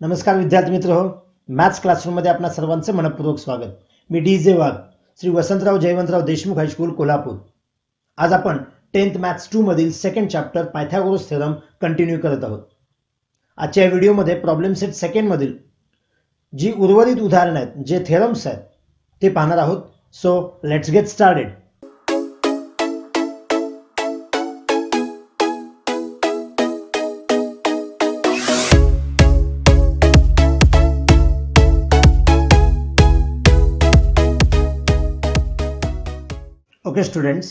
नमस्कार विद्यार्थी मित्र हो, मॅथ्स क्लासरूममध्ये आपणा सर्वांचे मनपूर्वक स्वागत. मी डी.जे. वाघ, श्री वसंतराव जयवंतराव देशमुख हायस्कूल कोल्हापूर. आज आपण 10th मॅथ्स 2 मधील second chapter Pythagoras theorem continue करत आहोत. आजच्या व्हिडिओमध्ये प्रॉब्लेम सेट सेकंड मधील जी उर्वरित उदाहरणे आहेत, जे थेरम्स आहेत ते पाहणार आहोत. So let's get started. Okay students,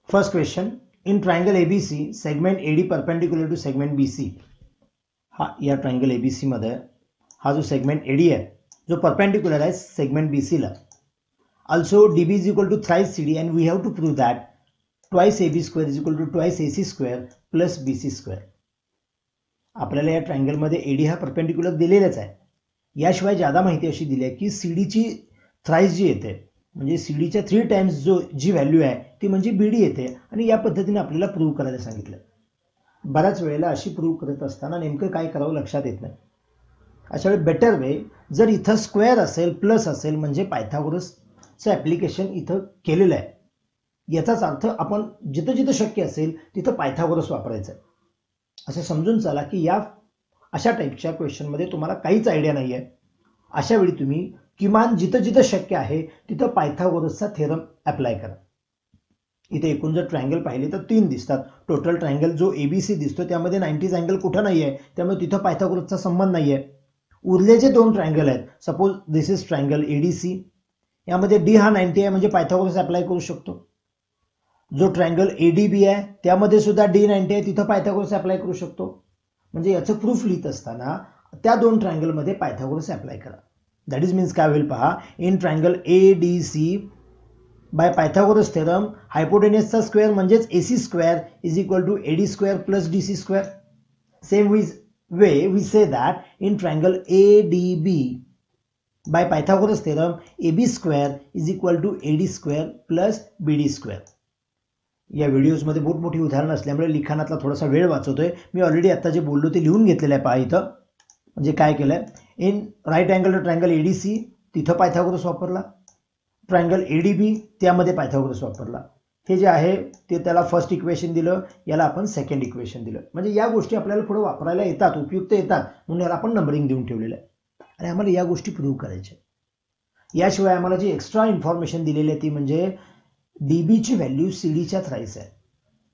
first question, in triangle ABC segment AD perpendicular to segment BC. या ट्रायंगल ABC मध्ये हा जो सेगमेंट AD आहे जो परपेंडिकुलर आहे सेगमेंट BC ला. Also DB is equal to thrice CD and we have to prove that twice AB square is equal to twice AC square plus BC square. आपल्याला या triangle मध्ये AD हा perpendicular दिलेलाच आहे. याशिवाय ज्यादा माहिती अशी दिली आहे की CD ची थ्राइस जी येते म्हणजे CD च्या 3 टाइम्स जी व्हॅल्यू आहे ती म्हणजे BD येते आणि या पद्धतीने आपल्याला प्रूव्ह करायला सांगितलं. बऱ्याच वेळेला अशी प्रूव्ह करत असताना नेमकं काय करावं लक्षात येत नाही. अशा वेळी बेटर वे, जर इथं स्क्वेअर असेल प्लस असेल म्हणजे पायथागोरसचं ॲप्लिकेशन इथं केलेलं आहे. याचाच अर्थ आपण जिथं जिथं शक्य असेल तिथं पायथागोरस वापरायचं आहे. असं समजून चला की या अशा टाईपच्या क्वेश्चनमध्ये तुम्हाला काहीच आयडिया नाही आहे. अशा वेळी तुम्ही किमान जिथं जिथं शक्य आहे तिथं पायथागोरसचा थेरम अप्लाय करा. इथे एकूण जर ट्रायंगल पाहिले तर 3 दिसतात. टोटल ट्रायंगल जो ABC दिसतो त्यामध्ये 90 अँगल कुठं नाही आहे, त्यामुळे तिथं पायथागोरसचा संबंध नाही आहे. उरले जे 2 ट्रायंगल आहेत, suppose this is triangle ADC, यामध्ये D हा 90 आहे म्हणजे पायथागोरस अप्लाय करू शकतो. जो ट्रायंगल ADB आहे त्यामध्ये सुद्धा D 90 आहे, तिथं पायथागोरस अप्लाय करू शकतो. म्हणजे याचं प्रूफ लिहित असताना त्या 2 ट्रायंगल मध्ये पायथागोरस अप्लाय करा. दॅट इज मीन्स काय होईल पहा, in triangle ADC by Pythagoras theorem हायपोटेन्यूसचा स्क्वेअर म्हणजेच AC square is equal to AD square plus DC square. Same way we say that in triangle ADB by Pythagoras theorem AB square is equal to AD square plus BD square. या व्हिडिओजमध्ये मोठी उदाहरणं असल्यामुळे लिखाणातला थोडासा वेळ वाचवतोय. मी already आता जे बोललो ते लिहून घेतलेलं आहे पहा इथं. म्हणजे काय केलंय, in right angle triangle ADC तिथं पायथागोरस वापरला, ट्रायंगल ADB त्यामध्ये पायथागोरस वापरला. हे जे आहे ते त्याला फर्स्ट इक्वेशन दिलं, याला आपण सेकंड इक्वेशन दिलं. म्हणजे या गोष्टी आपल्याला पुढे वापरायला येतात, उपयुक्त येतात, म्हणून याला आपण नंबरिंग देऊन ठेवलेलं आहे. आणि आम्हाला या गोष्टी प्रूव्ह करायच्या. याशिवाय आम्हाला जी एक्स्ट्रा इन्फॉर्मेशन दिलेली आहे ती म्हणजे DB ची व्हॅल्यू CDच्या थ्राइस आहे.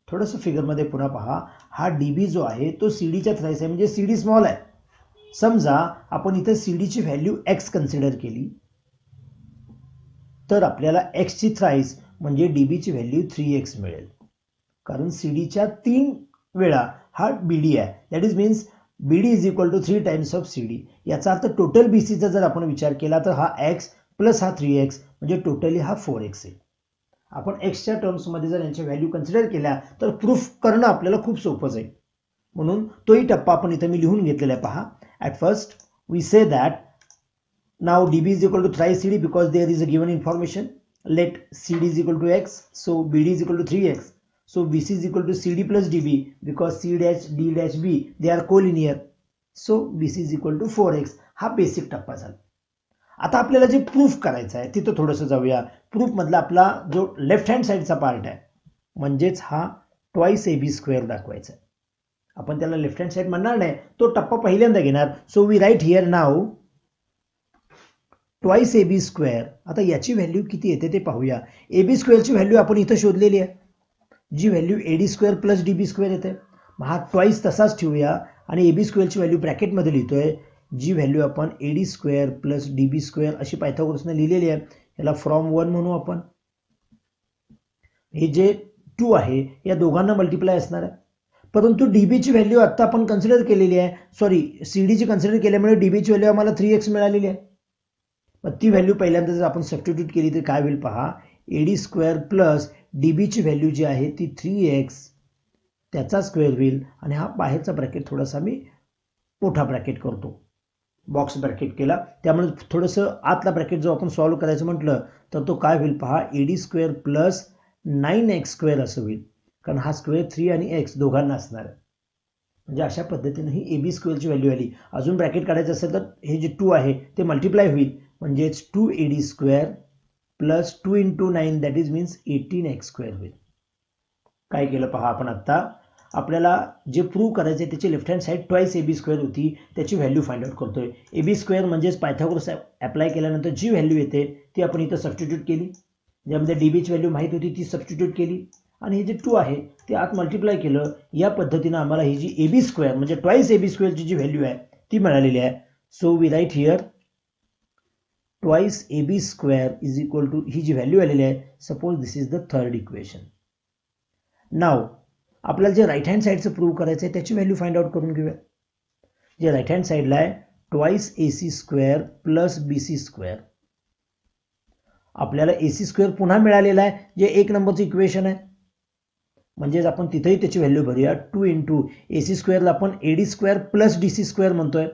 थोडंसं फिगरमध्ये पुन्हा पहा, हा DB जो आहे तो CDच्या थ्राइस आहे म्हणजे CD स्मॉल आहे. समजा आपण इथे CD ची व्हॅल्यू X कन्सिडर केली तर आपल्याला X ची थ्राइस म्हणजे DB ची व्हॅल्यू 3X मिळेल. कारण CDच्या 3 वेळा हा BD आहे. That is means BD is equal to 3 times of CD. याचा अर्थ टोटल BCचा जर आपण विचार केला तर हा X प्लस हा 3X म्हणजे टोटली हा 4X आहे. आपण Xच्या टर्म्समध्ये जर यांच्या व्हॅल्यू कन्सिडर केल्या तर प्रूफ करणं आपल्याला खूप सोपं जाईल. म्हणून तोही टप्पा आपण इथे मी लिहून घेतलेला आहे पहा. At first we say that now DB is equal to thrice CD because there is a given information. Let CD is equal to X, so BD is equal to 3X. So BC is equal to CD plus DB because C dash D dash B they are collinear. So BC is equal to 4X. हा basic टप्पा झाला. आता आपल्याला जे proof करायचं आहे तिथं थोडंसं जाऊया. प्रूफ मधला आपला जो लेफ्ट हँड साईडचा पार्ट आहे म्हणजेच हा ट्वाइस AB स्क्वेअर दाखवायचा आहे. आपण त्याला लेफ्ट हँड साइड म्हणणार नाही, तो टप्पा पहिल्यांदा घेणार. So we write here now twice AB square. आता याची व्हॅल्यू किती येते ते पाहूया. AB स्क्वेअरची व्हॅल्यू आपण इथं शोधलेली आहे, जी value AD square plus DB square येते. हा ट्वाइस तसाच ठेवूया आणि AB स्क्वेअरची व्हॅल्यू ब्रॅकेटमध्ये लिहितोय, जी व्हॅल्यू आपण AD square plus DB square अशी पायथागोरसने लिहिलेली आहे. याला फ्रॉम 1 म्हणू आपण. हे जे 2 आहे या दोघांना मल्टिप्लाय असणार आहे. परंतु DB ची व्हॅल्यू आता आपण कन्सिडर केलेली आहे, सॉरी CD ची कन्सिडर केल्यामुळे DB ची व्हॅल्यू आम्हाला 3X मिळालेली आहे. मग ती व्हॅल्यू पहिल्यांदा जर आपण सबस्टिट्यूट केली तर काय होईल पहा, AD स्क्वेअर प्लस DB ची व्हॅल्यू जी आहे ती 3X त्याचा स्क्वेअर होईल. आणि हा बाहेरचा ब्रॅकेट थोडासा मी मोठा ब्रॅकेट करतो, बॉक्स ब्रॅकेट केला, त्यामुळे थोडंसं आतला ब्रॅकेट जो आपण सॉल्व्ह करायचं म्हटलं तर तो काय होईल पहा, AD square plus 9X square असं होईल. कारण हा स्क्वेअर 3 आणि X दोघांना असणार आहे. म्हणजे अशा पद्धतीने ही ए बी स्क्वेअरची व्हॅल्यू आली. अजून ब्रॅकेट काढायचं असेल तर हे जे 2 आहे ते मल्टिप्लाय होईल, म्हणजेच 2ad square plus 2 into 9 that is means 18x square होईल. काय केलं पहा आपण आत्ता, आपल्याला जे प्रूव्ह करायचं आहे त्याची left hand side twice A B square होती, त्याची व्हॅल्यू फाइंड आउट करतोय. ए बी स्क्वेअर म्हणजेच पायथागोरस अप्लाय केल्यानंतर जी व्हॅल्यू येते ती आपण इथं सबस्टिट्यूट केली, ज्यामध्ये डी बीची व्हॅल्यू माहीत होती ती सबस्टिट्यूट केली, आणि हे जे 2 आहे ते आत मल्टिप्लाय केलं. या पद्धतीनं आम्हाला ही जी ए बी स्क्वेअर म्हणजे ट्वाईस ए बी स्क्वेअरची जी व्हॅल्यू आहे ती मिळालेली आहे. So we write here twice A B square is equal to ही जी व्हॅल्यू आलेली आहे. Suppose this is the third equation. नाव आपल्याला जे राईट हँड साईडचं प्रूव्ह करायचं आहे त्याची व्हॅल्यू फाइंड आउट करून घेऊया. जे राईट हँड साईडला आहे twice A C square plus B C square. आपल्याला ए सी स्क्वेअर पुन्हा मिळालेला आहे, जे 1 नंबरचं इक्वेशन आहे, म्हणजेच आपण तिथेही त्याची व्हॅल्यू भरूया. 2 इंटू ए सी स्क्वेअरला आपण A D square plus D C square म्हणतोय,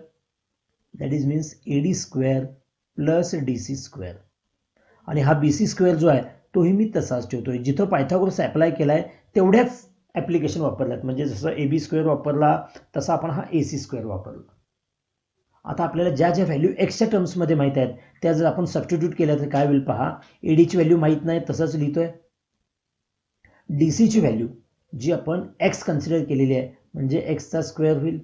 that is means A D square plus D C square. आणि हा बी सी स्क्वेअर जो आहे तोही मी तसाच ठेवतोय. जिथं पायथागोरस अप्लाय केलाय तेवढ्याच ॲप्लिकेशन वापरल्यात, म्हणजे जसं ए बी स्क्वेअर वापरला तसा आपण हा ए सी स्क्वेअर वापरला. आता आपल्याला ज्या ज्या व्हॅल्यू एक्सच्या टर्म्समध्ये माहीत आहेत त्या जर आपण सबस्टिट्यूट केल्या तर काय होईल पहा. एडीची व्हॅल्यू माहीत नाही तसंच लिहितोय. डी सीची व्हॅल्यू जी आपण एक्स कन्सिडर केलेली आहे म्हणजे एक्सचा स्क्वेअर होईल,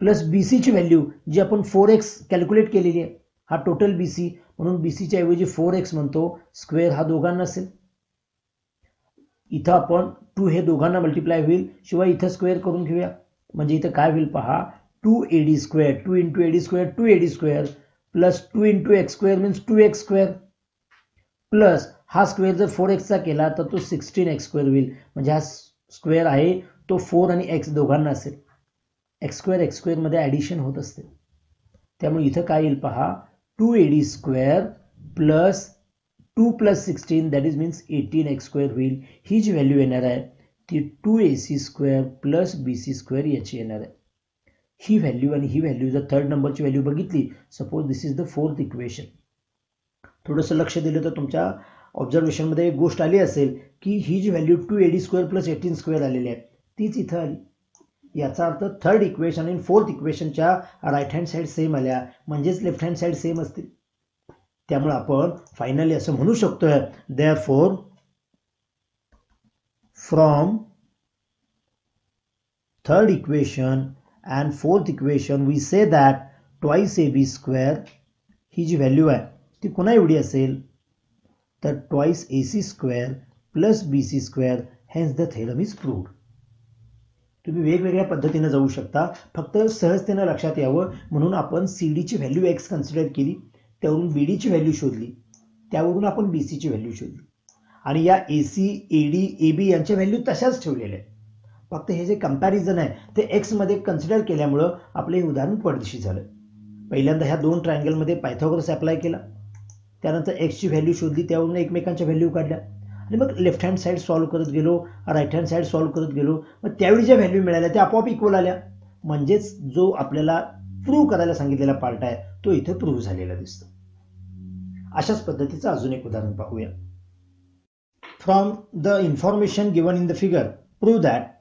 प्लस बी सीची व्हॅल्यू जी आपण 4x कॅल्क्युलेट केलेली आहे, हा टोटल बी सी, म्हणून बी सीच्या ऐवजी 4x म्हणतो. स्क्वेअर हा दोघांना असेल, इथं आपण 2 हे दोघांना मल्टिप्लाय होईल, शिवाय इथं स्क्वेअर करून घेऊया. म्हणजे इथं काय होईल पहा, 2ad square 2 into AD square 2ad square plus 2 into x square means 2x square, plus हा स्क्वेअर जर 4x केला तर तो 16x स्क्वेअर होईल. म्हणजे हा स्क्वेअर आहे तो 4 आणि x दोघांना असेल. एक्स स्क्वेअर मध्ये ॲडिशन होत असते, त्यामुळे इथं काय येईल पहा, 2ad square plus 2 plus 16 that is means 18x square होईल. ही जी व्हॅल्यू येणार आहे ती 2ac square plus bc square याची येणार आहे. ही व्हॅल्यू आणि ही व्हॅल्यू जर थर्ड नंबरची व्हॅल्यू बघितली, suppose this is the fourth equation, थोडंसं लक्ष दिलं तर तुमच्या ऑब्झर्वेशनमध्ये एक गोष्ट आली असेल की ही जी value 2ad square plus 18 square आलेली आहे तीच इथं आली. याचा अर्थ थर्ड इक्वेशन आणि फोर्थ इक्वेशनच्या राईट हँड साईड सेम आल्या, म्हणजेच लेफ्ट हँड साईड सेम असतील. त्यामुळे आपण फायनली असं म्हणू शकतोय, therefore from third equation and fourth equation we say that twice A B square ही जी व्हॅल्यू आहे ती पुन्हा एवढी असेल, तर twice A C square plus B C square, hence the theorem is proved. तुम्ही वेगवेगळ्या पद्धतीने जाऊ शकता, फक्त सहजतेने लक्षात यावं म्हणून आपण सी डीची व्हॅल्यू एक्स कन्सिडर केली, त्यावरून बी डीची व्हॅल्यू शोधली, त्यावरून आपण बी सीची व्हॅल्यू शोधली, आणि या ए C A D A B यांच्या व्हॅल्यू तशाच ठेवलेल्या आहेत. फक्त हे जे कंपॅरिझन आहे ते एक्समध्ये कन्सिडर केल्यामुळं आपलं हे उदाहरण पडदिशी झालं. पहिल्यांदा ह्या दोन ट्रायंगलमध्ये पायथागोरस अप्लाय केला, त्यानंतर एक्सची व्हॅल्यू शोधली, त्यावरून एकमेकांच्या व्हॅल्यू काढल्या, आणि मग लेफ्ट हँड साईड सॉल्व्ह करत गेलो, राईट हँड साईड सॉल्व्ह करत गेलो, मग त्यावेळी ज्या व्हॅल्यू मिळाल्या त्या आपोआप इक्वल आल्या. म्हणजेच जो आपल्याला प्रूव्ह करायला सांगितलेला पार्ट आहे तो इथे प्रूव्ह झालेला दिसतो. अशाच पद्धतीचं अजून एक उदाहरण पाहूया. From the information given in the figure prove that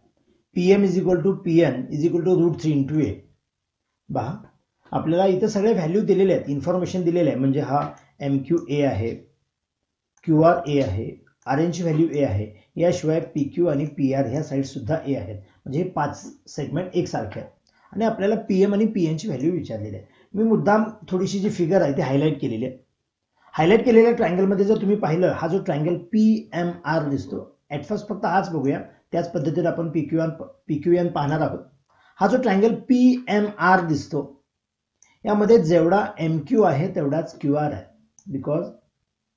pm is equal to pn is equal to root 3 into A. पहा आपल्याला इथं सगळे व्हॅल्यू दिलेले आहेत, इन्फॉर्मेशन दिलेले आहे, म्हणजे हा MQ ए आहे, QR ए आहे, RN ची व्हॅल्यू ए आहे, याशिवाय PQ आणि PR ह्या साईड सुद्धा ए आहेत, म्हणजे हे 5 सेगमेंट एकसारखे आहेत, आणि आपल्याला PM आणि PN ची व्हॅल्यू विचारलेली आहे. मी मुद्दाम थोडीशी जी फिगर आहे ती हायलाईट केलेली आहे. हायलाईट केलेल्या ट्रायंगलमध्ये जर तुम्ही पाहिलं, हा जो ट्रायंगल PMR दिसतो, ॲट फर्स्ट फक्त हाच बघूया, त्याच पद्धतीने आपण PQN पाहणार आहोत. हा जो ट्रायंगल PMR दिसतो यामध्ये जेवढा MQ आहे तेवढाच QR आहे, because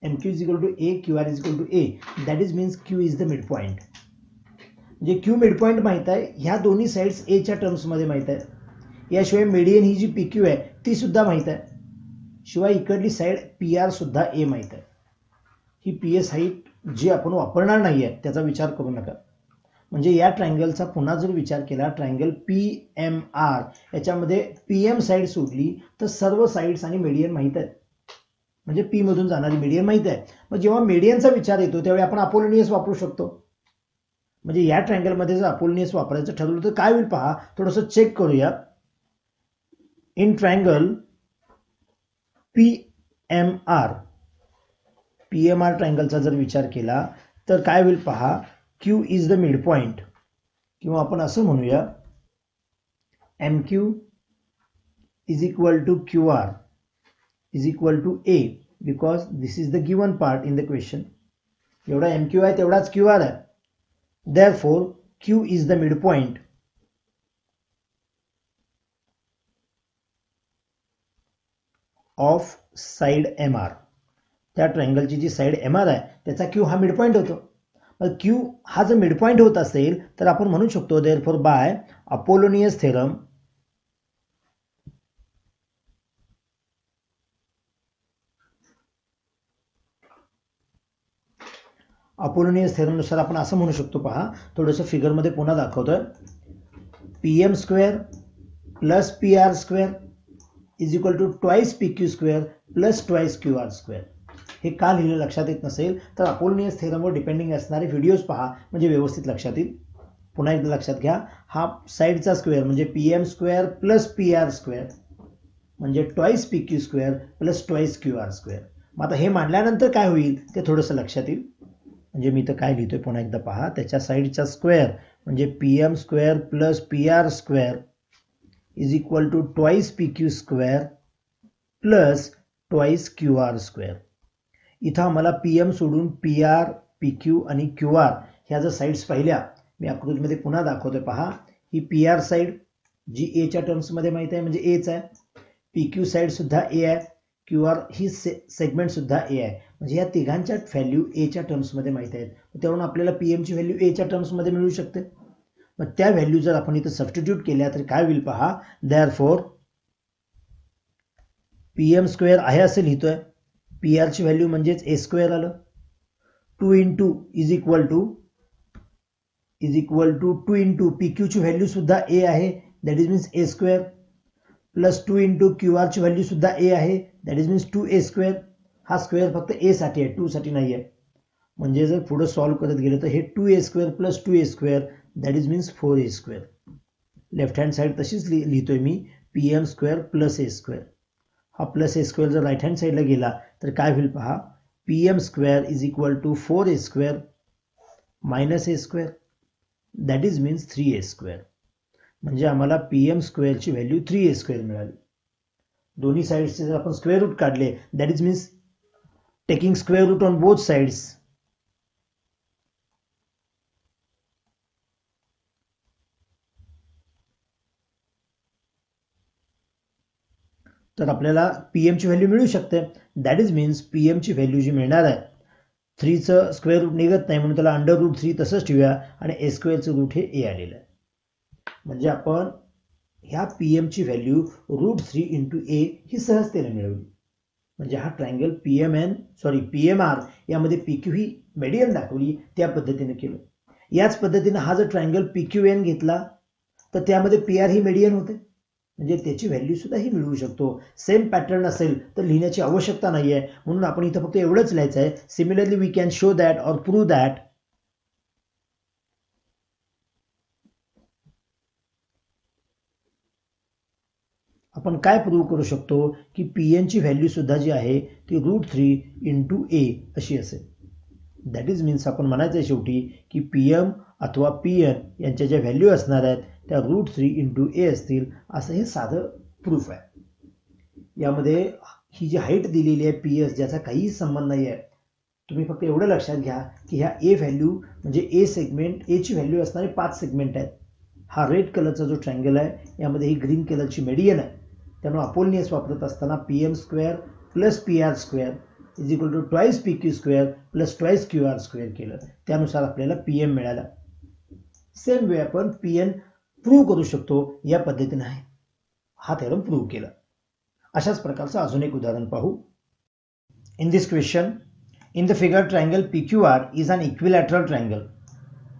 MQ is equal to A, QR is equal to A, that is means Q is the mid point. म्हणजे Q मिड पॉईंट माहित आहे, ह्या दोन्ही साईड्स A च्या टर्म्समध्ये माहित आहे. याशिवाय मीडियन ही जी PQ आहे ती सुद्धा माहित आहे, शिवाय इकडली साईड PR सुद्धा A माहित आहे. ही PS हाईट जी आपण वापरणार नाही आहे त्याचा विचार करू नका. म्हणजे या ट्रायंगलचा पुन्हा जर विचार केला, ट्रायंगल PMR याच्यामध्ये PM साईड सोडली तर सर्व साईड्स आणि मीडियन माहित आहेत, म्हणजे P मधून जाणारी मीडियन माहित आहे. मग जेव्हा मीडियनचा विचार येतो त्यावेळी आपण अपोलोनियस वापरू शकतो. म्हणजे या ट्रायंगलमध्ये जर अपोलोनियस वापरायचं ठरवलं तर काय होईल पहा, थोडंसं चेक करूया. इन ट्रायंगल PMR ट्रायंगलचा जर विचार केला तर काय होईल पहा, Q is the mid point, किंवा आपण असं म्हणूया MQ is equal to QR is equal to A because this is the given part in the question. एवढा MQ आहे तेवढाच QR आहे. Therefore Q is the midpoint of side MR. त्या ट्रायंगलची जी side MR आहे त्याचा Q हा midpoint होतो. मग Q हा जर मिडपॉइंट होत असेल तर आपण म्हणू शकतो therefore बाय अपोलोनियस थेरम नुसार आपण असं म्हणू शकतो पहा, थोडंसं फिगरमध्ये पुन्हा दाखवतोय. PM square plus PR square is equal to twice PQ square plus twice QR square. हे का लिहिलं लक्षात येत नसेल तर अपोलोनियस थेरमवर डिपेंडिंग असणारे व्हिडिओज पहा, म्हणजे व्यवस्थित लक्षात येईल. पुन्हा एकदा लक्षात घ्या, हा साइडचा स्क्वेअर म्हणजे PM square plus PR square म्हणजे twice PQ square plus twice QR square. मग आता हे मांडल्यानंतर काय होईल ते थोडंसं लक्षात येईल. म्हणजे मी तर काय लिहितोय पुन्हा एकदा पहा, त्याच्या साइडचा स्क्वेअर म्हणजे PM square plus PR square is equal to twice PQ square plus twice QR square. इथं आम्हाला PM सोडून PR, PQ आणि QR ह्या जर साइड्स पाहिल्या, मी आकृतीमध्ये पुन्हा दाखवतोय पहा. ही PR साइड जी A च्या टर्म्समध्ये माहिती आहे म्हणजे Aच आहे. PQ साइड सुद्धा A आहे. QR ही सेगमेंट सुद्धा A आहे. म्हणजे या तिघांच्या व्हॅल्यू A च्या टर्म्समध्ये माहिती आहेत. त्यावरून आपल्याला PM ची व्हॅल्यू A च्या टर्म्समध्ये मिळू शकते. मग त्या व्हॅल्यू जर आपण इथं सबस्टिट्यूट केल्या तर काय होईल पहा, देअरफॉर PM स्क्वेअर आहे असं लिहितोय. PR ची व्हॅल्यू म्हणजेच A स्क्वेअर आलं. 2 into is equal to 2 into PQ ची व्हॅल्यू सुद्धा A आहे, that is means A square, plus 2 into QR ची व्हॅल्यू सुद्धा A आहे, that is means 2A square. हा स्क्वेअर फक्त A साठी आहे, 2 साठी नाही आहे. म्हणजे जर पुढे सॉल्व्ह करत गेलं तर हे 2A square plus 2A square that is means 4A square. Left hand side तशीच लिहितोय मी, PM square plus A square. हा प्लस A स्क्वेअर जर राईट हँड साइडला गेला तर काय होईल पहा, PM square is equal to 4A square minus A square that is means 3A square. म्हणजे आम्हाला PM स्क्वेअरची व्हॅल्यू 3A स्क्वेअर मिळाली. दोन्ही साइड्सचे जर आपण स्क्वेअर रूट काढले that is means taking square root on both sides, तर आपल्याला PM ची व्हॅल्यू मिळू शकते. दॅट इज मीन्स PM ची व्हॅल्यू जी मिळणार आहे, 3चं स्क्वेअर रूट निघत नाही म्हणून त्याला अंडर रूट 3 तसंच ठेवूया आणि A स्क्वेअरचं रूट हे A आलेलं आहे. म्हणजे आपण ह्या PM ची व्हॅल्यू रूट 3 इंटू A ही सहजतेने मिळवली. म्हणजे हा ट्रायंगल PMR यामध्ये PQ ही मेडियन दाखवली, त्या पद्धतीने केलं. याच पद्धतीने हा जर ट्रायंगल PQN घेतला तर त्यामध्ये PR ही मेडियन होते, म्हणजे त्याची व्हॅल्यू सुद्धा ही मिळवू शकतो. सेम पॅटर्न असेल तर लिहिण्याची आवश्यकता नाहीये, म्हणून आपण इथं फक्त एवढंच लिहायचं आहे, similarly we can show that or prove that आपण काय प्रूव्ह करू शकतो की PN ची व्हॅल्यू सुद्धा जी आहे ती रूट 3 इंटू A अशी असेल. दॅट इज मीन्स आपण म्हणायचं शेवटी की PM अथवा PN यांच्या ज्या व्हॅल्यू असणार आहेत त्या रूट 3 इंटू A असतील, असं हे साधं प्रूफ आहे. यामध्ये ही जी हाईट दिलेली आहे PS ज्याचा काहीही संबंध नाही आहे. तुम्ही फक्त एवढं लक्षात घ्या की ह्या A व्हॅल्यू म्हणजे A सेगमेंट, A ची व्हॅल्यू असणारे 5 सेगमेंट आहेत. हा रेड कलरचा जो ट्रायंगल आहे यामध्ये ही ग्रीन कलरची मेडियन आहे. त्यामुळे अपोलोनियस वापरत असताना PM square plus PR square is equal to twice PQ square plus twice QR square केलं, त्यानुसार आपल्याला PM मिळाला. सेम वे आपण PN प्रूव्ह करू शकतो, या पद्धतीने आहे हा थेरम प्रूव्ह केला. अशाच प्रकारचं अजून एक उदाहरण पाहू. In this question, in the figure triangle PQR is an equilateral triangle.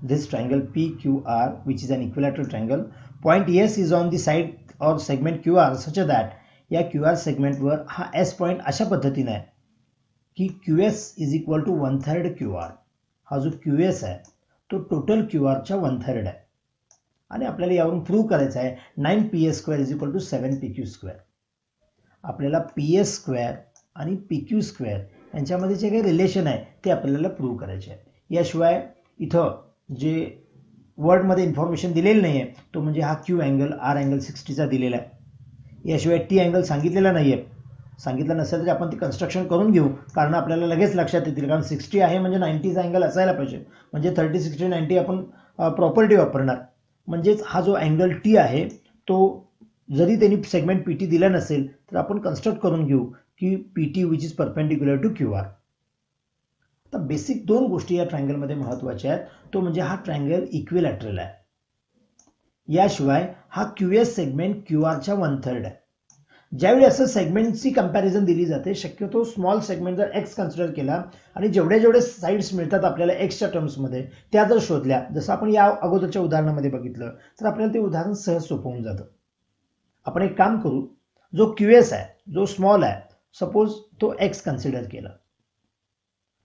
This triangle PQR, which is an equilateral triangle, point S is on the side or segment QR such that या QR segment वर हा S point अशा पद्धतीने आहे की QS is equal to 1/3 QR. हा जो QS आहे तो टोटल क्यू आरच्या 1/3 आहे आणि आपल्याला यावरून प्रूव्ह करायचं आहे 9PS² = 7PQ². आपल्याला PS² आणि PQ² यांच्यामध्ये जे काही रिलेशन आहे ते आपल्याला प्रूव्ह करायचे आहे. याशिवाय इथं जे वर्डमध्ये इन्फॉर्मेशन दिलेली नाही आहे तो म्हणजे हा Q अँगल R अँगल 60चा दिलेला आहे. याशिवाय T अँगल सांगितलेला नाही आहे. सांगितलं नसेल तरी आपण ते कन्स्ट्रक्शन करून घेऊ, कारण आपल्याला लगेच लक्षात येतील. कारण 60 आहे म्हणजे 90चा अँगल असायला पाहिजे, म्हणजे 30, 60, 90 आपण प्रॉपर्टी वापरणार. म्हणजेच हा जो अँगल T आहे तो जरी त्यांनी सेगमेंट PT दिला नसेल तर आपण कन्स्ट्रक्ट करून घेऊ की PT which is perpendicular to QR. आता बेसिक 2 गोष्टी या ट्रायंगलमध्ये महत्त्वाच्या आहेत. तो म्हणजे हा ट्रायंगल इक्विलॅटरल आहे. याशिवाय हा QS सेगमेंट QRच्या 1/3 आहे. ज्यावेळी असं सेगमेंटची कंपॅरिझन दिली जाते, शक्यतो स्मॉल सेगमेंट जर X कन्सिडर केला आणि जेवढे साईड्स मिळतात आपल्याला Xच्या टर्म्समध्ये त्या जर शोधल्या, जसं आपण या अगोदरच्या उदाहरणामध्ये बघितलं, तर आपल्याला ते उदाहरण सहज सोपं होऊन जातं. आपण एक काम करू, जो QS आहे, जो स्मॉल आहे, सपोज तो X कन्सिडर केला.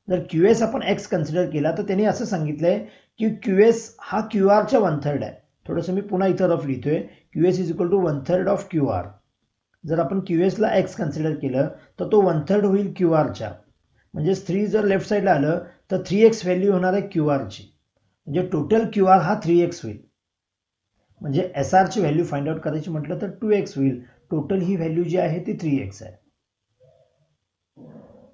जर QS आपण X कन्सिडर केला तर त्यांनी असं सांगितलंय की QS हा QRच्या 1/3 आहे. थोडंसं मी पुन्हा इथं रफ लिहितोय, QS = 1/3 ऑफ QR. जर आपण QSला X कन्सिडर केलं तर तो 1/3 होईल QRच्या. म्हणजे 3 जर लेफ्ट साईडला आलं तर 3x व्हॅल्यू होणार आहे QRची. म्हणजे टोटल QR हा 3x होईल. म्हणजे SRची व्हॅल्यू फाइंड आउट करायची म्हटलं तर 2x होईल. टोटल ही व्हॅल्यू जी आहे ती 3x आहे.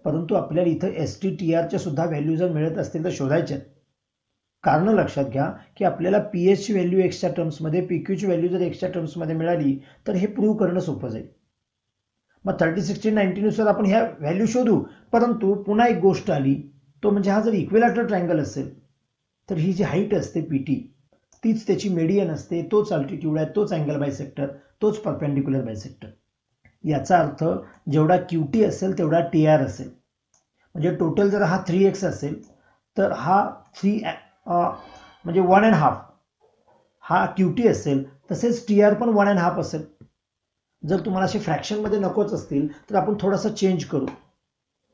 परंतु आपल्याला इथं STTRच्या सुद्धा व्हॅल्यू जर मिळत असतील तर शोधायच्या. कारण लक्षात घ्या की आपल्याला PS ची व्हॅल्यू Xच्या टर्म्समध्ये, PQ ची व्हॅल्यू जर Xच्या टर्म्समध्ये मिळाली तर हे प्रूव्ह करणं सोपं जाईल. मग 30, 60, 90 नुसार आपण ह्या व्हॅल्यू शोधू. परंतु पुन्हा एक गोष्ट आली, तो म्हणजे हा जर इक्विलॅटरल ट्रायंगल असेल तर ही जी हाईट असते PT तीच त्याची मेडियन असते, तोच अल्टिट्यूड आहे, तोच अँगल बायसेक्टर, तोच परपेंडिक्युलर बायसेक्टर. याचा अर्थ जेवढा QT असेल तेवढा TR असेल. म्हणजे टोटल जर हा 3x असेल तर हा 3 म्हणजे 1.5 हा QT असेल, तसेच TR पण 1.5 असेल. जर तुम्हाला असे फ्रॅक्शनमध्ये नकोच असतील तर आपण थोडासा चेंज करू.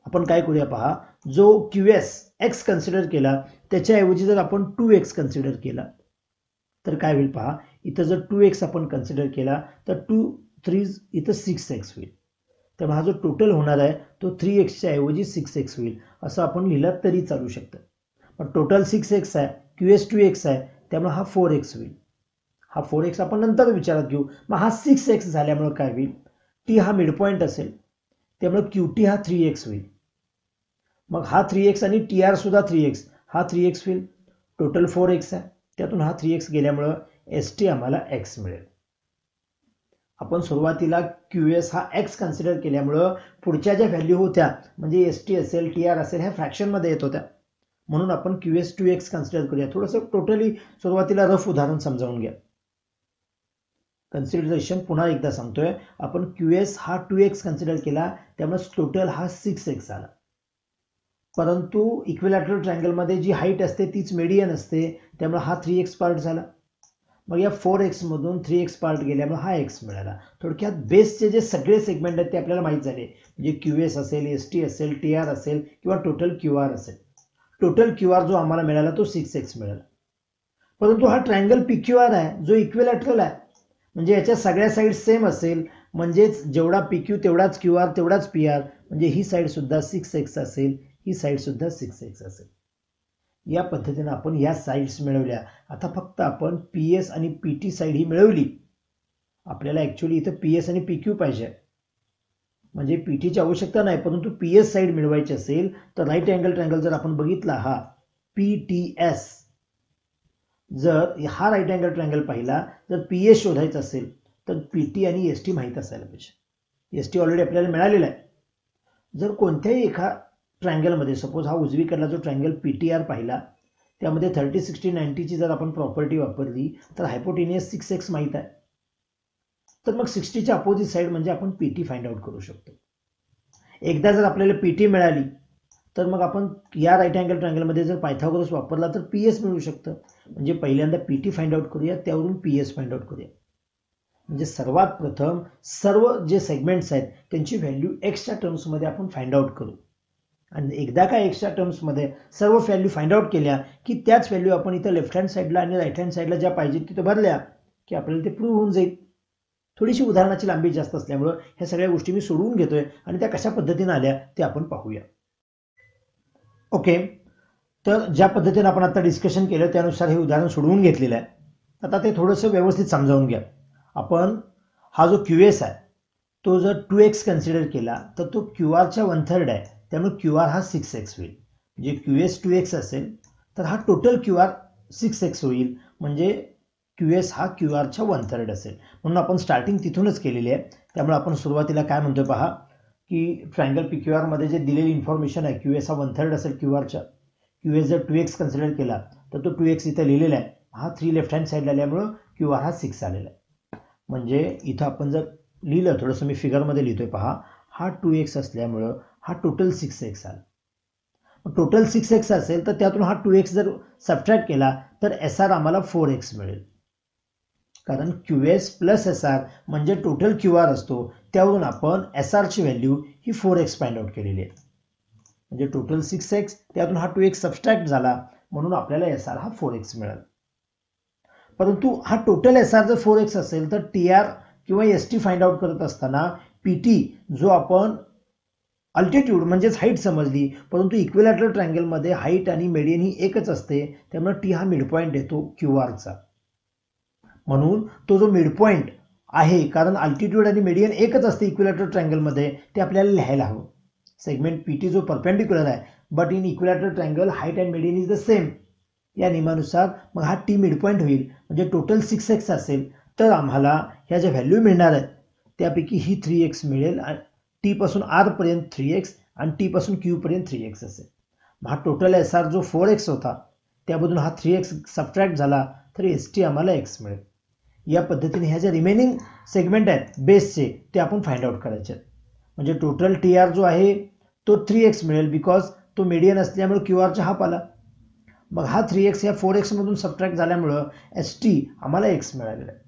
आपण काय करूया पहा, जो QS X कन्सिडर केला त्याच्याऐवजी जर आपण 2x कन्सिडर केला तर काय होईल पहा. इथं जर 2x आपण कन्सिडर केला तर 2 3 इथं 6x होईल. त्यामुळे हा जो टोटल होणार आहे तो 3xच्या ऐवजी 6x होईल. असं आपण लिहिलं तरी चालू शकतं. पण टोटल 6x आहे, QS 2x आहे, त्यामुळे हा 4x होईल. हा 4x आपण नंतर विचारात घेऊ. मग हा 6x झाल्यामुळे काय होईल, T हा मिड पॉइंट असेल त्यामुळे QT हा 3x होईल. मग हा 3x आणि TR सुद्धा 3x, हा 3x होईल. टोटल 4x आहे, त्यातून हा 3x गेल्यामुळे ST आम्हाला x मिळेल. आपण सुरुवातीला QS हा X कन्सिडर केल्यामुळं पुढच्या ज्या व्हॅल्यू होत्या म्हणजे ST असेल, TR असेल, ह्या फ्रॅक्शनमध्ये येत होत्या. म्हणून आपण QS 2x कन्सिडर करूया. थोडंसं टोटली सुरुवातीला रफ उदाहरण समजावून घ्या. कन्सिडरेशन पुन्हा एकदा सांगतोय, आपण QS हा 2x कन्सिडर केला त्यामुळे टोटल हा 6x आला. परंतु इक्विलॅटरल ट्रायंगलमध्ये जी हाईट असते तीच मेडियन असते, त्यामुळे हा 3x पार्ट झाला. मग या 4x मधून 3x पार्ट गेल्यामुळे हा x मिळाला. थोडक्यात बेसचे जे सगळे सेगमेंट आहेत ते आपल्याला माहित झाले. म्हणजे QS असेल, ST असेल, TR असेल किंवा टोटल QR असेल. टोटल QR जो आम्हाला मिळाला तो 6x मिळाला. परंतु हा ट्रायंगल PQR आहे जो इक्विलॅटरल आहे. म्हणजे याच्या सगळ्या साईड सेम असेल, म्हणजेच जेवढा PQ तेवढाच QR तेवढाच PR. म्हणजे ही साईड सुद्धा 6x असेल, ही साईड सुद्धा 6x असेल. या पद्धतीने आपण या साईड्स मिळवल्या. आता फक्त आपण PS आणि PT साईड ही मिळवली. आपल्याला ऍक्च्युअली इथं PS आणि PQ पाहिजे, म्हणजे PTची आवश्यकता नाही. परंतु PS साईड मिळवायची असेल तर राईट अँगल ट्रायंगल जर आपण बघितला हा PTS, जर हा राईट अँगल ट्रायंगल पाहिला, जर PS शोधायचा असेल तर PT आणि ST माहित असायला पाहिजे. ST ऑलरेडी आपल्याला मिळालेला आहे. जर कोणत्याही एका ट्रायंगलमध्ये, सपोज हा उजवीकडला जो ट्रायंगल PTR पाहिला त्यामध्ये 30, 60, 90 ची जर आपण प्रॉपर्टी वापरली तर हायपोटेनियस 6x माहित आहे. तर मग 60च्या अपोजिट साईड म्हणजे आपण PT फाइंड आउट करू शकतो. एकदा जर आपल्याला PT मिळाली तर मग आपण या राईट अँगल ट्रायंगलमध्ये जर पायथागोरस वापरला तर PS मिळू शकतं. म्हणजे पहिल्यांदा PT फाइंड आउट करूया, त्यावरून PS फाइंड आउट करूया. म्हणजे सर्वात प्रथम सर्व जे सेगमेंट्स आहेत त्यांची व्हॅल्यू Xच्या टर्म्समध्ये आपण फाइंड आउट करू. आणि एकदा का एक्सच्या टर्म्समध्ये सर्व व्हॅल्यू फाइंड आउट केल्या की त्याच व्हॅल्यू आपण इथं लेफ्ट हँड साईडला आणि राईट हँड साईडला ज्या पाहिजे तिथं भरल्या की आपल्याला ते प्रूव्ह होऊन जाईल. थोडीशी उदाहरणाची लांबी जास्त असल्यामुळं ह्या सगळ्या गोष्टी मी सोडवून घेतोय आणि त्या कशा पद्धतीने आल्या ते आपण पाहूया. ओके, तर ज्या पद्धतीने आपण आता डिस्कशन केलं त्यानुसार हे उदाहरण सोडवून घेतलेलं आहे. आता ते थोडंसं व्यवस्थित समजावून घ्या. आपण हा जो QS आहे तो जर 2x कन्सिडर केला तर तो QR च्या 1/3 आहे, त्यामुळे QR हा 6x होईल. म्हणजे QS 2x असेल तर हा टोटल QR 6x होईल, म्हणजे QS हा QR च्या 1/3 असेल. म्हणून आपण स्टार्टिंग तिथूनच केलेली आहे. त्यामुळे आपण सुरुवातीला काय म्हणतोय पहा की ट्रायंगल PQR मध्ये जे दिलेली इन्फॉर्मेशन आहे QS हा 1/3 असेल QRच्या. QS जर 2x कन्सिडर केला तर तो 2x इथं लिहिलेला आहे. हा 3 लेफ्ट हँड साईडला आल्यामुळं QR हा 6 आलेला आहे. म्हणजे इथं आपण जर लिहिलं, थोडंसं मी फिगरमध्ये लिहितोय पहा, हा 2x असल्यामुळं हा टोटल 6x आला. टोटल 6x असेल तर त्यातून हा 2x जर सबट्रॅक्ट केला तर SR आम्हाला 4x मिळेल. कारण QS प्लस SR म्हणजे टोटल QR असतो, त्यावरून आपण SR ची व्हॅल्यू ही 4x फाइंड आउट केलेली आहे. म्हणजे टोटल 6x त्यातून हा 2x सबट्रॅक्ट झाला म्हणून आपल्याला SR हा 4x मिळाला. परंतु हा टोटल SR जर 4x असेल तर TR किंवा ST फाइंड आउट करत असताना PT जो आपण अल्टिट्यूड म्हणजेच हाईट समजली, परंतु इक्विलॅटरल ट्रायंगलमध्ये हाईट आणि मेडियन ही एकच असते, त्यामुळे T हा मिड पॉइंट येतो QRचा. म्हणून तो जो मिड पॉइंट आहे, कारण अल्टिट्यूड आणि मेडियन एकच असते इक्विलॅटरल ट्रायंगलमध्ये, ते आपल्याला लिहायला हवं. सेगमेंट PT जो परपेंडिक्युलर आहे, but in equilateral triangle height and median is the same. या नियमानुसार मग हा T मिड पॉइंट होईल. म्हणजे टोटल 6x असेल तर आम्हाला ह्या ज्या व्हॅल्यू मिळणार आहेत त्यापैकी ही 3x मिळेल. T पासून R पर्यंत 3x आणि T पासून Q पर्यंत 3x असेल. हा टोटल SR जो 4x होता त्यामधून हा 3x सबट्रॅक्ट झाला तर ST आम्हाला x मिळेल. या पद्धतीने ह्या ज्या रिमेनिंग सेगमेंट आहेत बेसचे ते आपण फाइंड आउट करायचे आहेत. म्हणजे टोटल TR जो आहे तो 3x मिळेल, बिकॉज तो मीडियन असल्यामुळे QRचा हाफ आला. मग हा 3x या 4x मधून सबट्रॅक्ट झाल्यामुळं ST आम्हाला x मिळालेला आहे.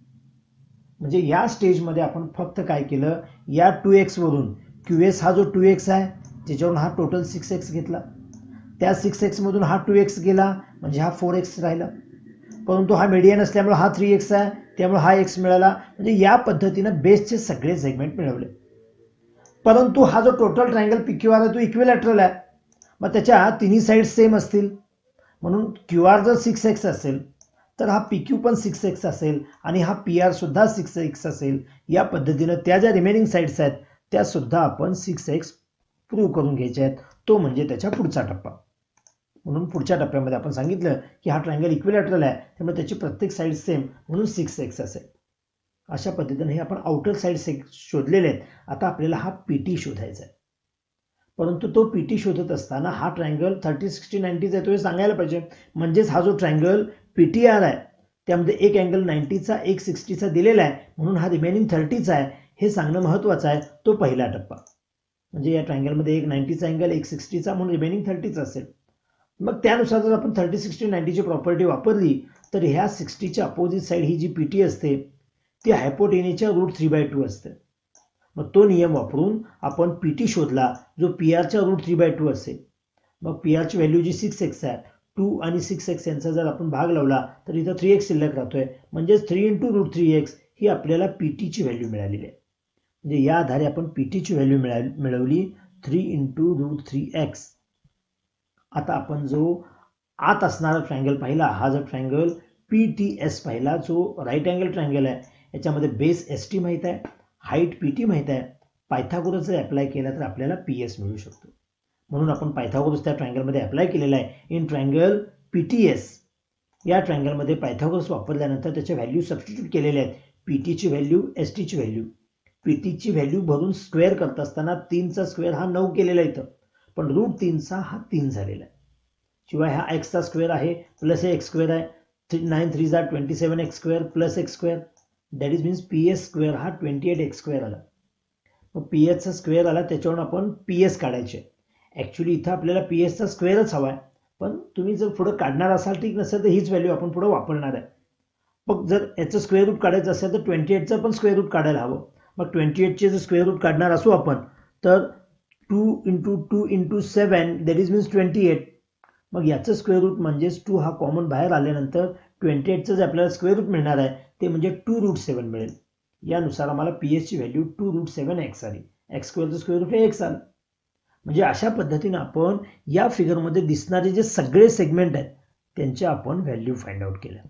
म्हणजे या स्टेजमध्ये आपण फक्त काय केलं, या 2x वरून QS हा जो 2x आहे त्याच्यावरून हा टोटल 6x घेतला, त्या 6x मधून हा 2x गेला म्हणजे हा 4x राहिला. परंतु हा मीडियन असल्यामुळे हा 3x आहे त्यामुळे हा x मिळाला. म्हणजे या पद्धतीनं बेसचे सगळे सेगमेंट मिळवले. परंतु हा जो टोटल ट्रायंगल PQR आहे तो इक्विलॅटरल आहे, मग त्याच्या तिन्ही साईड सेम असतील. म्हणून QR जर 6x असेल तर हा PQ पण 6x असेल आणि हा PR सुद्धा 6x असेल. या पद्धतीनं त्या ज्या रिमेनिंग साईड्स आहेत त्या सुद्धा आपण 6x प्रूव्ह करून घ्यायच्या आहेत. तो म्हणजे त्याच्या पुढचा टप्पा. म्हणून पुढच्या टप्प्यामध्ये आपण सांगितलं की हा ट्रायंगल इक्विलॅटरल आहे त्यामुळे त्याची प्रत्येक साईड सेम म्हणून 6x असेल. अशा पद्धतीने हे आपण आउटर साईड शोधलेले आहेत. आता आपल्याला हा PT शोधायचा आहे. परंतु तो PT शोधत असताना हा ट्रायंगल 30, 60, 90 आहे तो हे सांगायला पाहिजे. म्हणजेच हा जो ट्रायंगल PTR आहे त्यामध्ये एक अँगल 90चा एक 60चा दिलेला आहे, म्हणून हा रिमेनिंग 30चा आहे हे सांगणं महत्त्वाचं आहे. तो पहिला टप्पा. म्हणजे या ट्रायंगलमध्ये एक 90चा अँगल एक 60चा म्हणून रिमेनिंग 30चा असेल. मग त्यानुसार जर आपण 30, 60, 90ची प्रॉपर्टी वापरली तर ह्या 60च्या अपोजिट साईड ही जी PT असते ती हायपोटेनिसच्या √3/2 असते. मग तो नियम वापरून आपण PT शोधला जो PRच्या √3/2 असेल. मग PRची व्हॅल्यू जी 6x आहे, 2 आणि 6x यांचा जर आपण भाग लावला तर इथं 3x शिल्लक राहतोय. म्हणजेच 3 × √3x ही आपल्याला PTची व्हॅल्यू मिळालेली आहे. म्हणजे या आधारे आपण PTची व्हॅल्यू मिळवली 3 × √3x. आता आपण जो आत असणारा ट्रायंगल पाहिला, हा जो ट्रायंगल PTS पाहिला जो राईट अँगल ट्रायंगल आहे, याच्यामध्ये बेस ST माहित आहे, हाईट PT माहित आहे. पायथागोरस जर अप्लाय केला तर आपल्याला PS मिळू शकतो. म्हणून आपण पायथागोरस त्या ट्रायंगलमध्ये अप्लाय केलेला आहे. इन ट्रायंगल PTS या ट्रायंगलमध्ये पायथागोरस वापरल्यानंतर त्याच्या व्हॅल्यू सबस्टिट्यूट केलेल्या आहेत. PTची व्हॅल्यू, STची व्हॅल्यू. PTची व्हॅल्यू भरून स्क्वेअर करत असताना 3चा स्क्वेअर हा 9 केलेला इथं, पण √3चा हा 3 झालेला आहे. शिवाय हा एक्सचा स्क्वेअर आहे प्लस हे एक्स स्क्वेअर आहे. 9 3 जा 27x square plus x square, that is means PS square हा 28x स्क्वेअर आला. मग PSचा स्क्वेअर आला त्याच्यावरून आपण PS काढायचे. ॲक्च्युली इथं आपल्याला PSचा स्क्वेअरच हवा आहे, पण तुम्ही जर पुढं काढणार असाल ठीक नसेल तर हीच व्हॅल्यू आपण पुढं वापरणार आहे. मग जर याचं स्क्वेअर रूट काढायचं असेल तर 28चं पण स्क्वेअर रूट काढायला हवं. मग 28चे जर स्क्वेअर रूट काढणार असू आपण तर 2 into 2 into 7 that is means 28. मग याचं स्क्वेअर रूट म्हणजेच 2 हा कॉमन बाहेर आल्यानंतर 28चं जे आपल्याला स्क्वेअर रूट मिळणार आहे ते म्हणजे 2√7 मिळेल. यानुसार आम्हाला PS ची व्हॅल्यू 2√7x आली. एक्स स्क्वेअरचं स्क्वेअर रूट हे एक्स आलं. म्हणजे अशा पद्धतीने आपण या फिगरमध्ये दिसणारे जे सगळे सेगमेंट आहेत त्यांचे आपण व्हॅल्यू फाइंड आउट केल्या.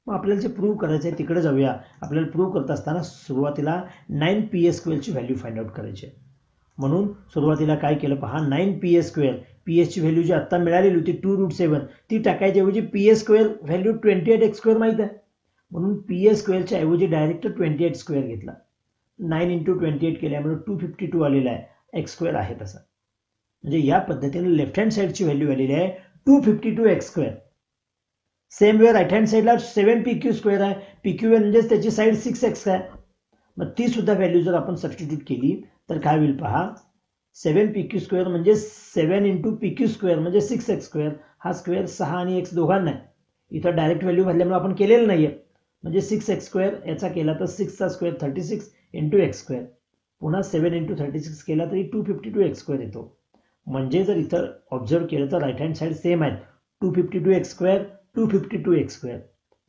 मग आपल्याला जे प्रूव्ह करायचं आहे तिकडे जाऊया. आपल्याला प्रूव्ह करत असताना सुरुवातीला 9PS² ची व्हॅल्यू फाइंड आउट करायची आहे. म्हणून सुरुवातीला काय केलं पहा, 9PS². PS ची व्हॅल्यू जी आता मिळालेली होती 2√7 ती टाकायच्या ऐवजी PS² व्हॅल्यू 28x² माहित आहे. म्हणून PS² च्या ऐवजी डायरेक्ट 28² घेतला. 9 इंटू 28 केल्यामुळे 252 आलेला आहे. x² आहे तसा. म्हणजे या पद्धतीने लेफ्ट हँड साईडची व्हॅल्यू आलेली आहे 252x². Same way right hand साईडला 7PQ² आहे. PQ म्हणजेच त्याची साईड 6x आहे. मग ती सुद्धा व्हॅल्यू जर आपण सबस्टिट्यूट केली तर काय होईल पहा, 7PQ² म्हणजे 7 इंटू PQ² म्हणजे 6x². हा स्क्वेअर 6 आणि x दोघांना आहे. इथं डायरेक्ट व्हॅल्यू भरल्यामुळे आपण केलेलं नाहीये. म्हणजे 6x² याचा केला तर 6चा स्क्वेअर 36 इंटू x². पुन्हा 7 इंटू 36 केला तरी 252x² येतो. म्हणजे जर इथं ऑब्झर्व केलं तर राईट हँड साईड सेम आहेत. 252x², 252x².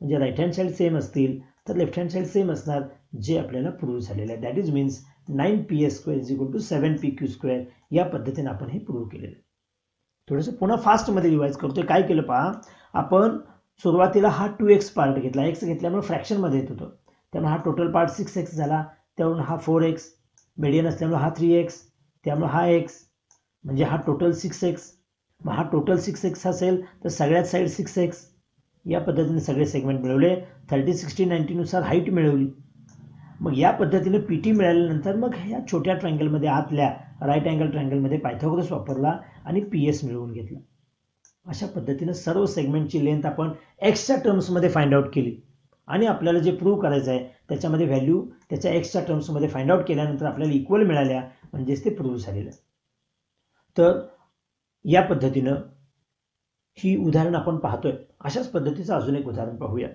म्हणजे राईट हँड साईड सेम असतील तर लेफ्ट हँड साईड सेम असणार, जे आपल्याला प्रूव्ह झालेलं आहे. That is means 9PS² is equal to 7PQ². या पद्धतीने आपण हे प्रूव्ह केलेलं आहे. थोडंसं पुन्हा फास्टमध्ये रिवाइज करतोय. काय केलं पहा, आपण सुरुवातीला हा 2x पार्ट घेतला. x घेतल्यामुळे फ्रॅक्शनमध्ये येत होतं. त्यामुळे हा टोटल पार्ट 6x झाला. त्यावरून हा 4x, मीडियन असल्यामुळे हा 3x, त्यामुळे हा x, म्हणजे हा टोटल 6x. मग हा टोटल 6x असेल तर सगळ्यात साईड 6x. या पद्धतीने सगळे सेगमेंट मिळवले. 30, 60, 90 नुसार हाईट मिळवली. मग या पद्धतीने PT मिळाल्यानंतर मग ह्या छोट्या ट्रायंगलमध्ये आतल्या राईट अँगल ट्रायंगलमध्ये पायथागोरस वापरला आणि PS मिळवून घेतला. अशा पद्धतीने सर्व सेगमेंटची लेंथ आपण एक्सच्या टर्म्समध्ये फाइंड आउट केली आणि आपल्याला जे प्रूव्ह करायचं आहे त्याच्यामध्ये व्हॅल्यू त्याच्या एक्सच्या टर्म्समध्ये फाइंड आउट केल्यानंतर आपल्याला इक्वल मिळाल्या, म्हणजेच ते प्रूव्ह झालेलं. तर या पद्धतीनं ही उदाहरण आपण पाहतोय. अशाच पद्धतीचं अजून एक उदाहरण पाहूया.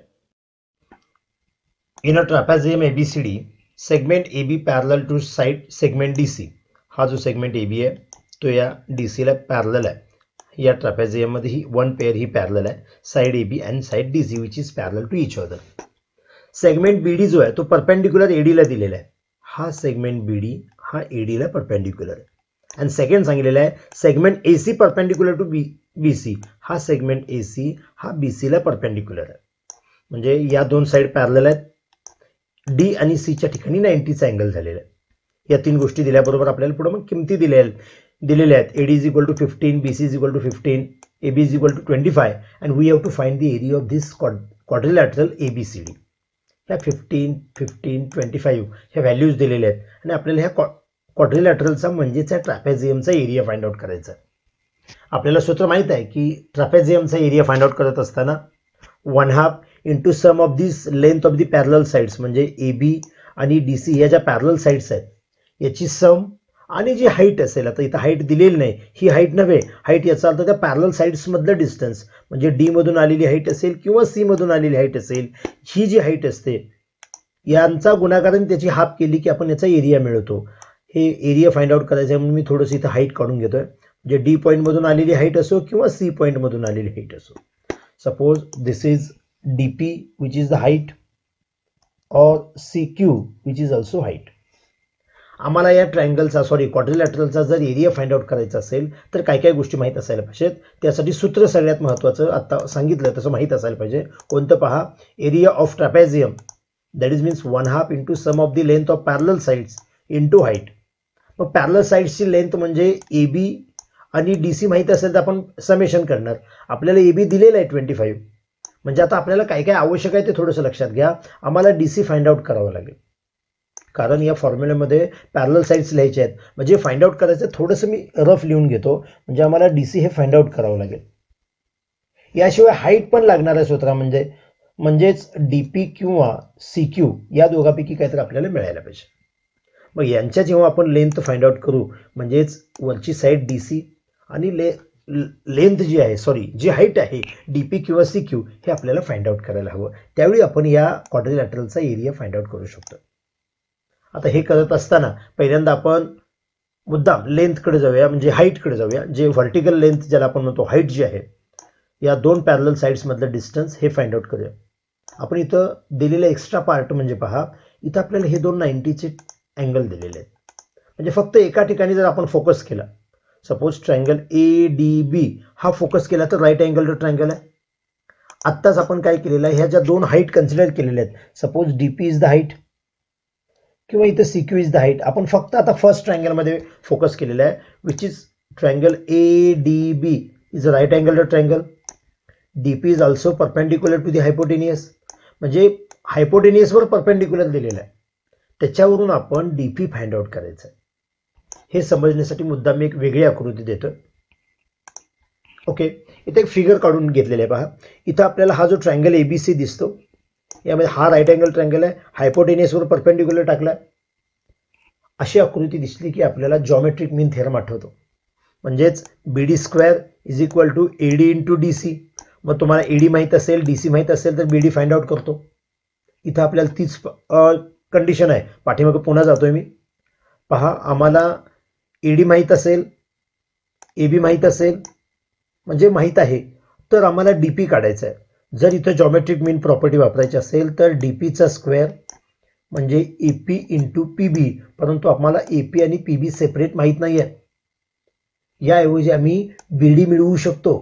In a trapezium ABCD, segment AB parallel to side segment DC. हा जो सेगमेंट AB आहे तो या DC ला पॅरलल आहे. या ट्रॅपेझियम मध्ये ही वन पेअर ही पॅरलल आहे, side AB and side DC which is parallel to each other. Segment BD जो आहे तो परपेंडिक्युलर AD ला दिलेला आहे. हा सेगमेंट BD हा AD ला परपेंडिक्युलर आहे. अँड सेकंड सांगितलेलं आहे segment AC perpendicular to BC. हा सेगमेंट AC हा BC ला परपेंडिक्युलर आहे. म्हणजे या दोन साइड पॅरलल आहेत. D आणि C च्या ठिकाणी 90चा अँगल झालेला आहे. या तीन गोष्टी दिल्याबरोबर आपल्याला पुढे मग किमती दिलेल्या आहेत. AD is equal to 15, BC is equal to 15, AB is equal to 25 and we have to find the area of this quadrilateral ABCD. ह्या 15, 15, 25 ह्या व्हॅल्यूज दिलेल्या आहेत आणि आपल्याला ह्या क्वाड्रिलॅटरलचा म्हणजेच ट्रॅपेझियमचा एरिया फाइंड आउट करायचा आहे. आपल्याला सूत्र माहित आहे की ट्रॅपेझियमचा एरिया फाइंड आउट करत असताना 1/2 into sum of this length of the parallel sides, म्हणजे AB आणि DC या ज्या पॅरलल साइड्स आहेत याची सम आणि जी हाईट असेल, आता इथं हाईट दिलेली नाही, ही हाईट नव्हे, हाईट याचा अर्थ त्या पॅरलल साइड्स मधलं डिस्टन्स, म्हणजे D मधून आलेली हाईट असेल किंवा C मधून आलेली हाईट असेल, ही जी हाईट असते यांचा गुणाकाराने त्याची हाफ केली की आपण याचा एरिया मिळवतो. हे एरिया फाइंड आउट करायचं आहे म्हणून मी थोडंसं इथं हाईट काढून घेतोय. म्हणजे D पॉईंट मधून आलेली हाईट असो किंवा C पॉईंट मधून आलेली हाईट असो. Suppose this is DP which is the height or CQ which is also height. आम्हाला या ट्रायंगलचा क्वाड्रिलॅटरलचा जर एरिया फाइंड आउट करायचा असेल तर काय काय गोष्टी माहित असायला पाहिजेत. त्यासाठी सूत्र सगळ्यात महत्त्वाचं आता सांगितलं तसं माहित असायला पाहिजे. कोणतं पहा, area of trapezium that is means 1/2 into sum of the length of parallel sides into height. मग पॅरलल साइड्सची लेंथ म्हणजे AB आणि DC माहित असेल तर आपण समेशन करणार. आपल्याला AB दिलेलं आहे 25. म्हणजे आता आपल्याला काय काय आवश्यक आहे ते थोडंसं लक्षात घ्या. आम्हाला DC फाइंड आउट करावं लागेल, कारण या फॉर्म्युल्यामध्ये पॅरलल साइड्स लिहायचे आहेत. म्हणजे फाइंड आउट करायचं थोडंसं मी रफ लिहून घेतो, म्हणजे आम्हाला DC हे फाइंड आउट करावं लागेल. याशिवाय हाईट पण लागणार आहे सूत्रा म्हणजेच DP किंवा CQ या दोघांपैकी काहीतरी आपल्याला मिळायला पाहिजे. मग यांच्या जेव्हा आपण लेंथ फाइंड आउट करू, म्हणजेच वरची साईड DC आणि लेंथ जी आहे जी हाईट आहे DP किंवा CQ हे आपल्याला फाइंड आउट करायला हवं. त्यावेळी आपण या क्वाड्रिलॅटरलचा एरिया फाइंड आउट करू शकतो. आता हे करत असताना पहिल्यांदा आपण मुद्दाम लेंथकडे जाऊया, म्हणजे हाईटकडे जाऊया. जे व्हर्टिकल लेंथ ज्याला आपण म्हणतो, हाईट जी आहे, या दोन पॅरलल साईड्समधलं डिस्टन्स हे फाइंड आउट करूया. आपण इथं दिलेलं एक्स्ट्रा पार्ट म्हणजे पहा, इथं आपल्याला हे दोन 90चे अँगल दिलेले आहेत. म्हणजे फक्त एका ठिकाणी जर आपण फोकस केला, सपोज ट्रायंगल ADB हा फोकस केला तर राईट अँगल ट्रायंगल आहे. आत्ताच आपण काय केलेलं आहे, ह्या ज्या दोन हाईट कन्सिडर केलेल्या आहेत, suppose DP is the height किंवा इथं CQ इज द हाईट. आपण फक्त आता फर्स्ट ट्रायंगलमध्ये फोकस केलेला आहे, which is triangle ADB is a right angle triangle. DP is also perpendicular to the hypotenuse, म्हणजे हायपोटेनियसवर परपेंडिक्युलर दिलेलं आहे. त्याच्यावरून आपण DP फाइंड आउट करायचं आहे. हे समजण्यासाठी मुद्दा मी एक वेगळी आकृती देतो. ओके, इथे एक फिगर काढून घेतलेला आहे पहा. इथं आपल्याला हा जो ट्रायंगल ABC दिसतो, यामध्ये हा राईट अँगल ट्रायंगल आहे, हायपोटेनियसवर परपेंडिक्युलर टाकला. अशी आकृती दिसली की आपल्याला जॉमेट्रिक मीन थेरम आठवतो, म्हणजेच BD square is equal to AD into DC. मग तुम्हाला AD माहीत असेल, DC माहीत असेल तर BD फाइंड आउट करतो. इथं आपल्याला तीच कंडिशन आहे. पाठीमागे पुन्हा जातोय मी. पहा, आम्हाला AD माहीत असेल, AB माहीत असेल, म्हणजे माहीत आहे, तर आम्हाला DP काढायचं आहे. जर इथं जॉमेट्रिक मीन प्रॉपर्टी वापरायची असेल तर DPचा स्क्वेअर म्हणजे AP इंटू PB, परंतु आम्हाला AP आणि PB सेपरेट माहीत नाही आहे. याऐवजी आम्ही BD मिळवू शकतो.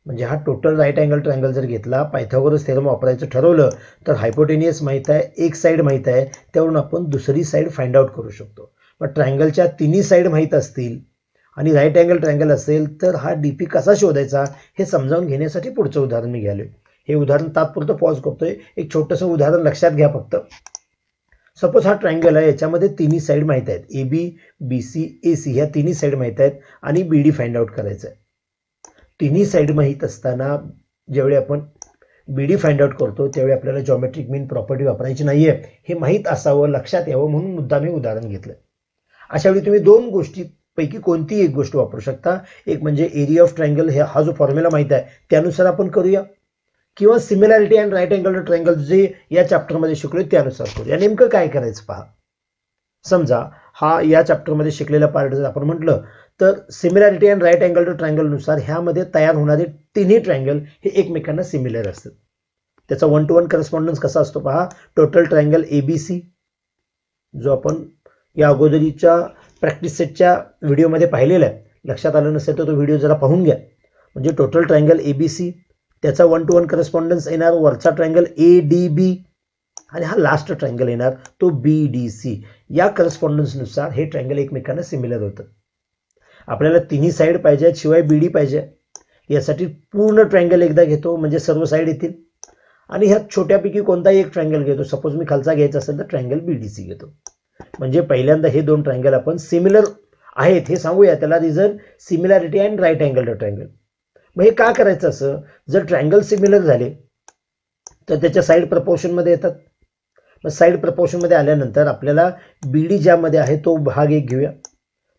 म्हणजे हा टोटल राईट अँगल ट्रायंगल जर घेतला, पायथागोरस थेरम वापरायचं ठरवलं तर हायपोटेनियस माहीत आहे, एक साईड माहीत आहे, त्यावरून आपण दुसरी साईड फाइंड आउट करू शकतो. मग ट्रायंगलच्या तिन्ही साईड माहीत असतील आणि राईट अँगल ट्रायंगल असेल तर हा DP कसा शोधायचा हे समजावून घेण्यासाठी पुढचं उदाहरण मी घ्यालोय. हे उदाहरण तात्पुरतं पॉज करतोय. एक छोटंसं उदाहरण लक्षात घ्या फक्त. सपोज हा ट्रायंगल आहे, याच्यामध्ये तिन्ही साईड माहीत आहेत, AB, BC, AC ह्या तिन्ही साईड माहीत आहेत आणि BD फाइंड आउट करायचं आहे. तिन्ही साईड माहीत असताना ज्यावेळी आपण BD फाइंड आउट करतो त्यावेळी आपल्याला जॉमेट्रिक मीन प्रॉपर्टी वापरायची नाहीये, हे माहीत असावं, लक्षात यावं म्हणून मुद्दा मी उदाहरण घेतलं. अशा वेळी तुम्ही दोन गोष्टींपैकी कोणतीही एक गोष्ट वापरू शकता. एक म्हणजे एरिया ऑफ ट्रायंगल, हा जो फॉर्म्युला माहीत आहे त्यानुसार आपण करूया, किंवा similarity and right angle triangle जे या चॅप्टरमध्ये शिकलोय त्यानुसार करूया. नेमकं काय करायचं पहा. समजा हा या चॅप्टरमध्ये शिकलेला पार्ट जर आपण म्हटलं तर सिमिलॅरिटी अँड राईट अँगल ट्रायंगलनुसार ह्यामध्ये तयार होणारे तिन्ही ट्रायंगल हे एकमेकांना सिमिलर असतात. त्याचा 1 to 1 करस्पॉन्डन्स कसा असतो पहा. टोटल ट्रायंगल ABC जो आपण या अगोदरीच्या प्रॅक्टिस सेटच्या व्हिडिओमध्ये पाहिलेला आहे, लक्षात आलं नसेल तर तो व्हिडिओ जरा पाहून घ्या. म्हणजे टोटल ट्रायंगल ABC, त्याचा 1 to 1 करस्पॉन्डन्स येणार वरचा ट्रायंगल ADB आणि हा लास्ट ट्रायंगल येणार तो BDC. या करस्पॉन्डन्सनुसार हे ट्रायंगल एकमेकांना सिमिलर होतं. आपल्याला तिन्ही साईड पाहिजे, शिवाय BD पाहिजे. यासाठी पूर्ण ट्रायंगल एकदा घेतो म्हणजे सर्व साईड येतील, आणि ह्यात छोट्यापैकी कोणताही एक ट्रायंगल घेतो. सपोज मी खालचा घ्यायचा असेल तर ट्रायंगल BDC घेतो. म्हणजे पहिल्यांदा हे दोन ट्रायंगल आपण सिमिलर आहेत हे सांगूया, त्याला reason similarity and right angle triangle. मग हे का करायचं असं, जर ट्रायंगल सिमिलर झाले तर त्याच्या साईड प्रपोर्शनमध्ये येतात. मग साईड प्रपोर्शनमध्ये आल्यानंतर आपल्याला BD ज्यामध्ये आहे तो भाग एक घेऊया.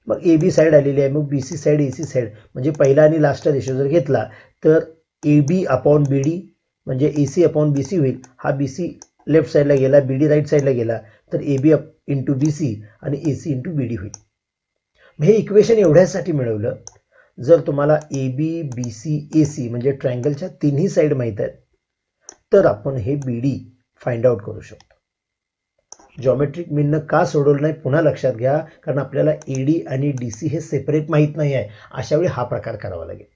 मग AB साईड आलेली आहे, मग BC साईड, AC साईड, म्हणजे पहिला आणि लास्ट रेशो जर घेतला तर AB अपॉन BD म्हणजे AC अपॉन BC होईल. हा BC लेफ्ट साईडला गेला, BD राईट साईडला गेला, तर AB इंटू BC आणि AC इंटू BD होईल. हे इक्वेशन एवढ्यासाठी मिळवलं, जर तुम्हाला AB, BC, AC म्हणजे ट्रायंगलच्या तिन्ही साईड माहीत आहेत तर आपण हे BD फाइंड आउट करू शकतो. जॉमेट्रिक मीननं का सोडवलं नाही पुन्हा लक्षात घ्या, कारण आपल्याला AD आणि DC हे सेपरेट माहीत नाही आहे. अशा वेळी हा प्रकार करावा लागेल.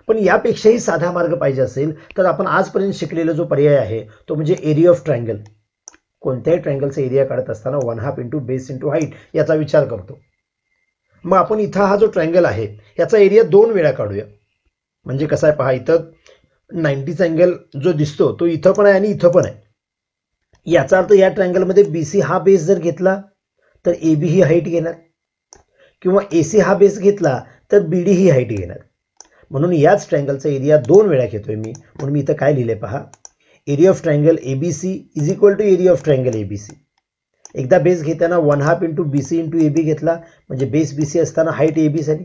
पण यापेक्षाही साधा मार्ग पाहिजे असेल तर आपण आजपर्यंत शिकलेला जो पर्याय आहे तो म्हणजे एरिया ऑफ ट्रायंगल. कोणत्याही ट्रायंगलचा एरिया काढत असताना 1/2 इंटू बेस इंटू हाईट याचा विचार करतो. मग आपण इथं हा जो ट्रायंगल आहे याचा एरिया 2 वेळा काढूया. म्हणजे कसं आहे पहा, इथं 90चा अँगल जो दिसतो तो इथं पण आहे आणि इथं पण आहे. याचा अर्थ या ट्रायंगलमध्ये BC हा बेस जर घेतला तर AB ही हाईट घेणार, किंवा AC हा बेस घेतला तर BD ही हाईट घेणार. म्हणून याच ट्रायंगलचा एरिया 2 वेळा घेतोय मी. म्हणून मी इथं काय लिहिलंय पहा, area of triangle ABC is equal to area of triangle ABC. एकदा बेस घेताना 1/2 इंटू BC इंटू AB घेतला म्हणजे बेस BC असताना हाईट AB झाली,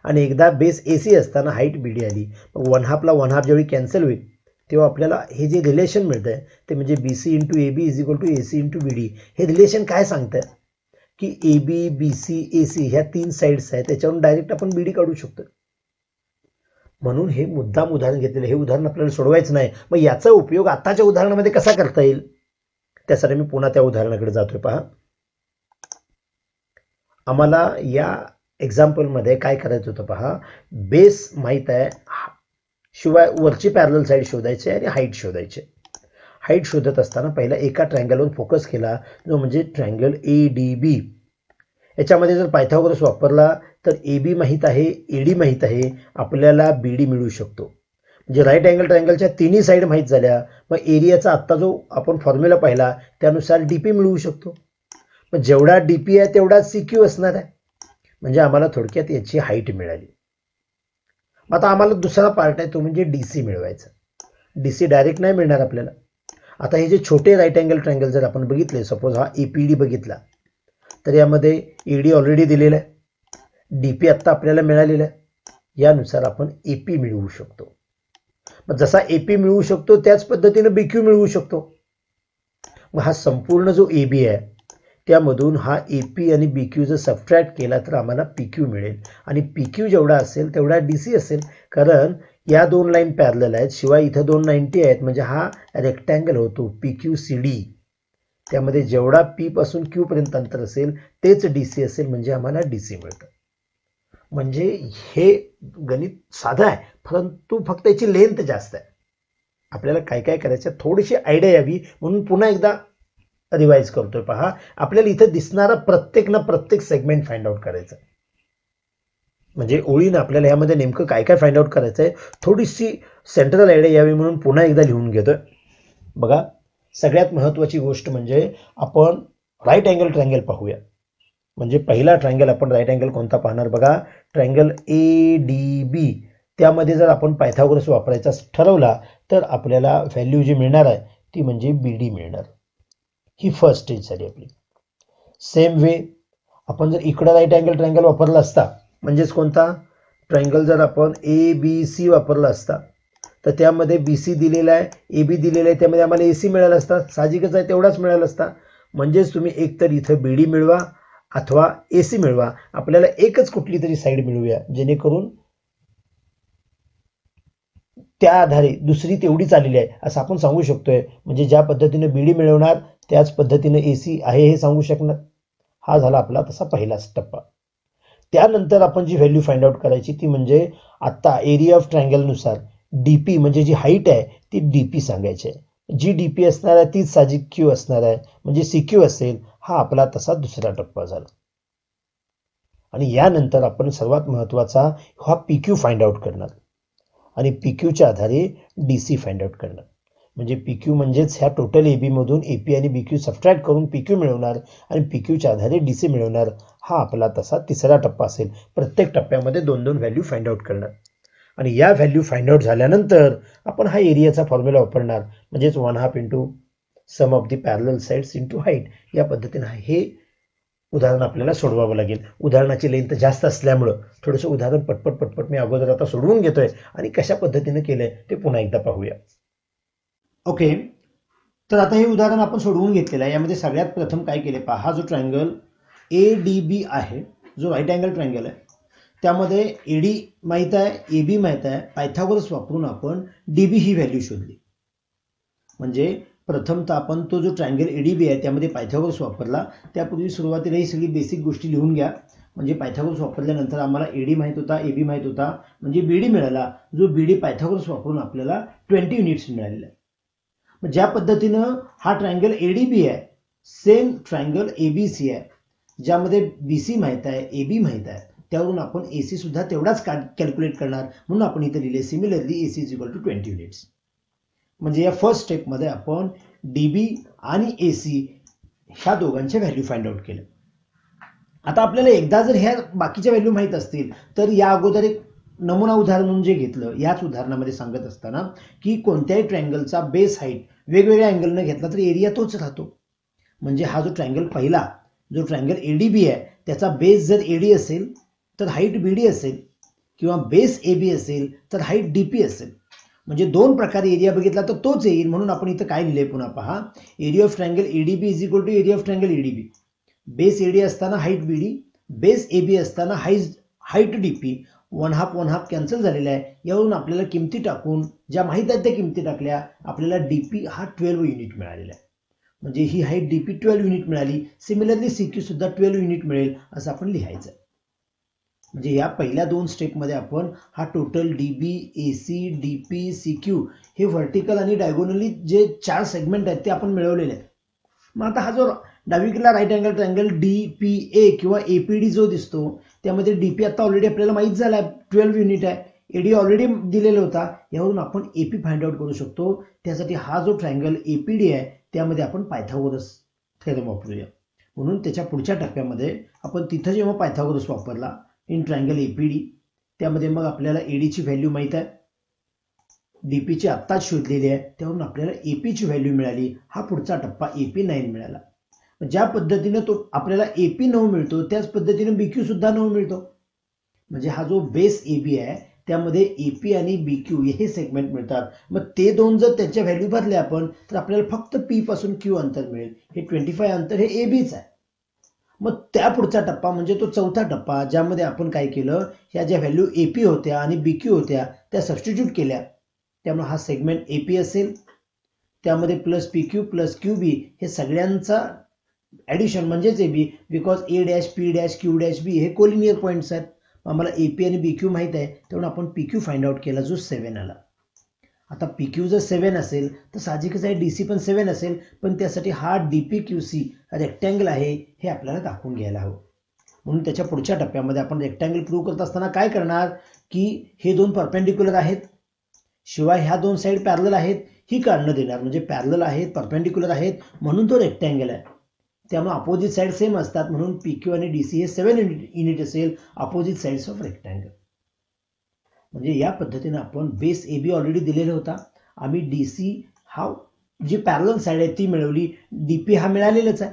आणि एकदा बेस AC असताना हाईट BD आली. मग 1/2 ला 1/2 ज्यावेळी कॅन्सल होईल तेव्हा आपल्याला हे जे रिलेशन मिळतंय ते म्हणजे BC into AB is equal to AC into BD. हे रिलेशन काय सांगतंय की A B B C A C ह्या 3 साईड्स आहेत, त्याच्यावरून डायरेक्ट आपण बीडी काढू शकतो. म्हणून हे मुद्दाम उदाहरण घेतलेलं, हे उदाहरण आपल्याला सोडवायचं नाही. मग याचा उपयोग आताच्या उदाहरणामध्ये कसा करता येईल, त्यासाठी मी पुन्हा त्या उदाहरणाकडे जातोय. पहा, आम्हाला या एक्झाम्पलमध्ये काय करायचं होतं. पहा, बेस माहीत आहे, शिवाय वरची पॅरलल साईड शोधायची आणि हाईट शोधायची. हाईट शोधत असताना पहिला एका ट्रायंगलवर फोकस केला, जो म्हणजे ट्रायंगल ए डी बी. याच्यामध्ये जर पायथागोरस वापरला तर ए बी माहीत आहे, एडी माहीत आहे, आपल्याला बीडी मिळू शकतो. म्हणजे राईट अँगल ट्रायंगलच्या तिन्ही साईड माहीत झाल्या, मग एरियाचा आत्ता जो आपण फॉर्म्युला पाहिला त्यानुसार डीपी मिळवू शकतो. मग जेवढा डीपी आहे तेवढा सीक्यू असणार आहे, म्हणजे आम्हाला थोडक्यात याची हाईट मिळाली. आता आम्हाला दुसरा पार्ट आहे, तो म्हणजे डीसी मिळवायचा. डीसी डायरेक्ट नाही मिळणार आपल्याला. आता हे जे छोटे राईट अँगल ट्रायंगल जर आपण बघितले, सपोज हा एपीडी बघितला, तर यामध्ये ईडी ऑलरेडी दिलेला आहे, डीपी आत्ता आपल्याला मिळालेला आहे. यानुसार आपण एपी मिळवू शकतो. मग जसा एपी मिळवू शकतो त्याच पद्धतीने बीक्यू मिळवू शकतो. मग हा संपूर्ण जो एबी आहे त्यामधून हा एपी आणि बीक्यू जर सबट्रॅक्ट केला तर आम्हाला पीक्यू मिळेल. आणि पीक्यू जेवढा असेल तेवढा डीसी असेल, कारण या 2 लाईन पॅरलल आहेत, शिवाय इथं 2 90 आहेत, म्हणजे हा रेक्टँगल होतो पीक्यू सी डी. त्यामध्ये जेवढा पी पासून क्यू पर्यंत अंतर असेल तेच डीसी असेल, म्हणजे आम्हाला डीसी मिळतं. म्हणजे हे गणित साधं आहे, परंतु फक्त याची लेंथ जास्त आहे. आपल्याला काय काय करायचं थोडीशी आयडिया यावी म्हणून पुन्हा एकदा रिवाइज करतोय. पहा, आपल्याला इथं दिसणारा प्रत्येक सेगमेंट फाइंड आउट करायचं. म्हणजे ओळीनं आपल्याला यामध्ये नेमकं काय काय फाइंड आउट करायचं आहे, थोडीशी सेंट्रल आयडिया यावी म्हणून पुन्हा एकदा लिहून घेतोय. बघा, सगळ्यात महत्त्वाची गोष्ट म्हणजे आपण राईट अँगल ट्रायंगल पाहूया. म्हणजे पहिला ट्रायंगल आपण राईट अँगल कोणता पाहणार. बघा, ट्रायंगल ए डी बी. त्यामध्ये जर आपण पायथागोरस वापरायचा ठरवला तर आपल्याला व्हॅल्यू जी मिळणार आहे ती म्हणजे बीडी मिळणार. ही फर्स्ट स्टेज झाली आपली. सेम वे आपण जर इकडं राईट अँगल ट्रायंगल वापरला असता, म्हणजेच कोणता ट्रायंगल जर आपण ए बी सी वापरला असता, तर त्यामध्ये बी सी दिलेला आहे, ए बी दिलेला आहे, त्यामध्ये आम्हाला ए सी मिळाला असता. साहजिकच आहे, तेवढाच मिळाला असता. म्हणजेच तुम्ही एकतर इथं बीडी मिळवा अथवा ए सी मिळवा, आपल्याला एकच कुठली तरी साईड मिळवूया, जेणेकरून त्या आधारे दुसरी तेवढीच आलेली आहे असं आपण सांगू शकतोय. म्हणजे ज्या पद्धतीने बीडी मिळवणार त्याच पद्धतीने एसी आहे हे सांगू शकणार. हा झाला आपला तसा पहिलाच टप्पा. त्यानंतर आपण जी व्हॅल्यू फाइंड आउट करायची ती म्हणजे आता एरिया ऑफ ट्रायंगलनुसार डीपी म्हणजे जी हाईट आहे ती डीपी सांगायची आहे. जी डीपी असणार आहे तीच साहजिक क्यू असणार आहे, म्हणजे सीक्यू असेल. हा आपला तसा दुसरा टप्पा झाला. आणि यानंतर आपण सर्वात महत्त्वाचा हा पीक्यू फाइंड आउट करणार आणि पीक्यूच्या आधारे डीसी फाइंड आउट करणार. म्हणजे पीक्यू म्हणजेच ह्या टोटल एबी मधून एपी आणि बीक्यू सबट्रॅक्ट करून पीक्यू मिळवणार आणि पीक्यूच्या आधारे डीसी मिळवणार. हा आपला तसा तिसरा टप्पा असेल. प्रत्येक टप्प्यामध्ये 2-2 व्हॅल्यू फाइंड आउट करणार आणि या व्हॅल्यू फाइंड आउट झाल्यानंतर आपण हा एरियाचा फॉर्म्युला वापरणार, म्हणजेच 1/2 into sum of the parallel sides into height. या पद्धतीने हे उदाहरण आपल्याला सोडवावं लागेल. उदाहरणाची लेंथ जास्त असल्यामुळं थोडंसं उदाहरण पटपट मी अगोदर आता सोडवून घेतोय आणि कशा पद्धतीने केलंय ते पुन्हा एकदा पाहूया. ओके, तर आता हे उदाहरण आपण सोडवून घेतलेलं आहे. यामध्ये सगळ्यात प्रथम काय केले पहा, हा जो ट्रायंगल ए डी बी आहे, जो राईट अँगल ट्रायंगल आहे, त्यामध्ये एडी माहीत आहे, ए बी माहीत आहे. पायथागोरस वापरून आपण डी बी ही व्हॅल्यू शोधली. म्हणजे प्रथमतः आपण तो जो ट्रायंगल एडीबी आहे त्यामध्ये पायथागोरस वापरला. त्यापूर्वी सुरुवातीला ही सगळी बेसिक गोष्टी लिहून घ्या. म्हणजे पायथागोरस वापरल्यानंतर आम्हाला एडी माहीत होता, एबी माहीत होता, म्हणजे बीडी मिळाला. जो बीडी पायथागोरस वापरून आपल्याला 20 युनिट्स मिळालेला आहे. मग ज्या पद्धतीनं हा ट्रायंगल एडीबी आहे, सेम ट्रायंगल एबीसी आहे, ज्यामध्ये बीसी माहीत आहे, एबी माहीत आहे, त्यावरून आपण एसी सुद्धा तेवढाच कॅल्क्युलेट करणार. म्हणून आपण इथे लिहिले similarly AC is equal to 20 units. म्हणजे या फर्स्ट स्टेपमध्ये आपण डीबी आणि एसी ह्या दोघांचे व्हॅल्यू फाइंड आउट केले. आता आपल्याला एकदा जर ह्या बाकीच्या व्हॅल्यू माहीत असतील तर या अगोदर एक नमुना उदाहरण म्हणून जे घेतलं, याच उदाहरणामध्ये सांगत असताना की कोणत्याही ट्रायंगलचा बेस हाईट वेगवेगळ्या अँगलने घेतला तर एरिया तोच राहतो. म्हणजे हा जो ट्रायंगल पहिला जो ट्रायंगल एडीबी आहे त्याचा बेस जर एडी असेल तर हाईट बीडी असेल, किंवा बेस एबी असेल तर हाईट डीपी असेल. म्हणजे 2 प्रकारे एरिया बघितला तर तोच येईल. म्हणून आपण इथं काय लिहिले पुन्हा पहा, area of triangle ADB is equal to area of triangle ADB. Base AD असताना हाईट बीडी, बेस एबी असताना हाईट डीपी, 1/2 कॅन्सल झालेला आहे. यावरून आपल्याला किमती टाकून ज्या माहीत आहेत त्या किमती टाकल्या, आपल्याला डीपी हा 12 युनिट मिळालेला आहे. म्हणजे ही हाईट डीपी 12 युनिट मिळाली. सिमिलरली सीक्यू सुद्धा 12 युनिट मिळेल असं आपण लिहायचं. म्हणजे या पहिल्या 2 स्टेपमध्ये आपण हा total dB, AC, DP, CQ हे व्हर्टिकल आणि डायगोनली जे 4 सेगमेंट आहेत ते आपण मिळवलेले आहेत. मग आता हा जो डावीकडला राईट अँगल ट्रायंगल डीपीए किंवा एपीडी जो दिसतो, त्यामध्ये डीपी आता ऑलरेडी आपल्याला माहित झाला आहे 12 युनिट आहे. एडी ऑलरेडी दिलेला होता. यावरून आपण एपी फाइंड आउट करू शकतो. त्यासाठी हा जो ट्रायंगल एपीडी आहे त्यामध्ये आपण पायथागोरस थेरम वापरूया. म्हणून त्याच्या पुढच्या टप्प्यामध्ये आपण तिथं जेव्हा पायथागोरस वापरला इन ट्रायंगल एपीडी, त्यामध्ये मग आपल्याला एडीची व्हॅल्यू माहित आहे, डीपीची आत्ताच शोधलेली आहे, त्यावरून आपल्याला एपीची व्हॅल्यू मिळाली. हा पुढचा टप्पा एपी 9 मिळाला. ज्या पद्धतीने तो आपल्याला एपी 9 मिळतो त्याच पद्धतीने बीक्यू सुद्धा 9 मिळतो. म्हणजे हा जो बेस एबी आहे त्यामध्ये एपी आणि बीक्यू हे सेगमेंट मिळतात. मग ते दोन जर त्याच्या व्हॅल्यू भरले आपण तर आपल्याला फक्त पी पासून क्यू अंतर मिळेल. हे 25 अंतर हे एबीच आहे. मग त्या पुढचा टप्पा म्हणजे तो चौथा टप्पा, ज्यामध्ये आपण काय केलं, ह्या ज्या व्हॅल्यू एपी होत्या आणि बीक्यू होत्या त्या सबस्टिट्यूट केल्या. त्यामुळे हा सेगमेंट एपी असेल, त्यामध्ये प्लस पीक्यू प्लस क्यूबी हे सगळ्यांचा ऍडिशन म्हणजेच A B, because A dash P dash Q dash B हे कोलिनियर पॉईंट्स आहेत. आम्हाला एपी आणि बीक्यू माहित आहे, त्यामुळे आपण पीक्यू फाइंड आउट केला जो 7 आला. आता पीक्यू जर 7 असेल तर साहजिकच आहे डीसी पण 7 असेल, पण त्यासाठी हा डीपीक्यूसी रेक्टँगल आहे हे आपल्याला दाखवून घ्यायला हवं. म्हणून त्याच्या पुढच्या टप्प्यामध्ये आपण रेक्टँगल प्रूव्ह करत असताना काय करणार की हे दोन परपेंडिक्युलर आहेत, शिवाय ह्या दोन साइड पॅरलल आहेत ही कारणं देणार. म्हणजे पॅरलल आहेत, परपेंडिक्युलर आहेत म्हणून तो रेक्टँगल आहे. त्यामुळे अपोजिट साइड सेम असतात, म्हणून पीक्यू आणि डीसी हे 7 युनिट असेल अपोजिट साइड्स ऑफ रेक्टँगल. म्हणजे या पद्धतीने आपण बेस एबी ऑलरेडी दिलेला होता. आम्ही डीसी हा जी पॅरलल साइड आहे ती मिळवली, डीपी हा मिळालेलाच आहे.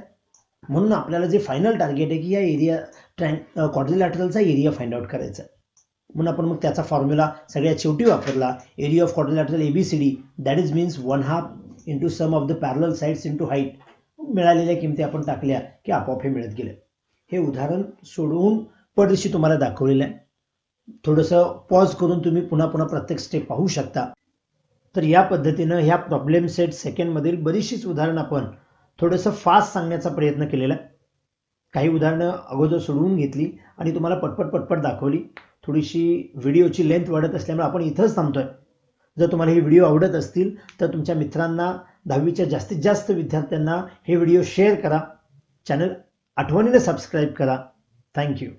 म्हणून आपल्याला जे फायनल टार्गेट आहे की या एरिया क्वाड्रिलॅटरलचा एरिया फाइंड आउट करायचा आहे. म्हणून आपण मग त्याचा फॉर्म्युला सगळ्यात शेवटी वापरला. Area of quadrilateral ABCD that is means 1/2 into sum of the parallel sides into height. मिळालेल्या किमती आपण टाकल्या की आपोआप हे मिळत गेले. हे उदाहरण सोडवून पडदिशी तुम्हाला दाखवलेलं आहे. थोडंसं पॉज करून तुम्ही पुन्हा प्रत्येक स्टेप पाहू शकता. तर या पद्धतीनं ह्या प्रॉब्लेम सेट सेकंडमधील बरीचशीच उदाहरणं आपण थोडंसं फास्ट सांगण्याचा प्रयत्न केलेला आहे. काही उदाहरणं अगोदर सोडवून घेतली आणि तुम्हाला पटपट दाखवली. थोडीशी व्हिडिओची लेंथ वाढत असल्यामुळे आपण इथंच थांबतोय. जर तुम्हाला हे व्हिडिओ आवडत असतील तर तुमच्या मित्रांना 10वीच्या जास्तीत जास्त विद्यार्थ्यांना हे व्हिडिओ शेअर करा. चॅनल आठवणीने सबस्क्राईब करा. थँक्यू.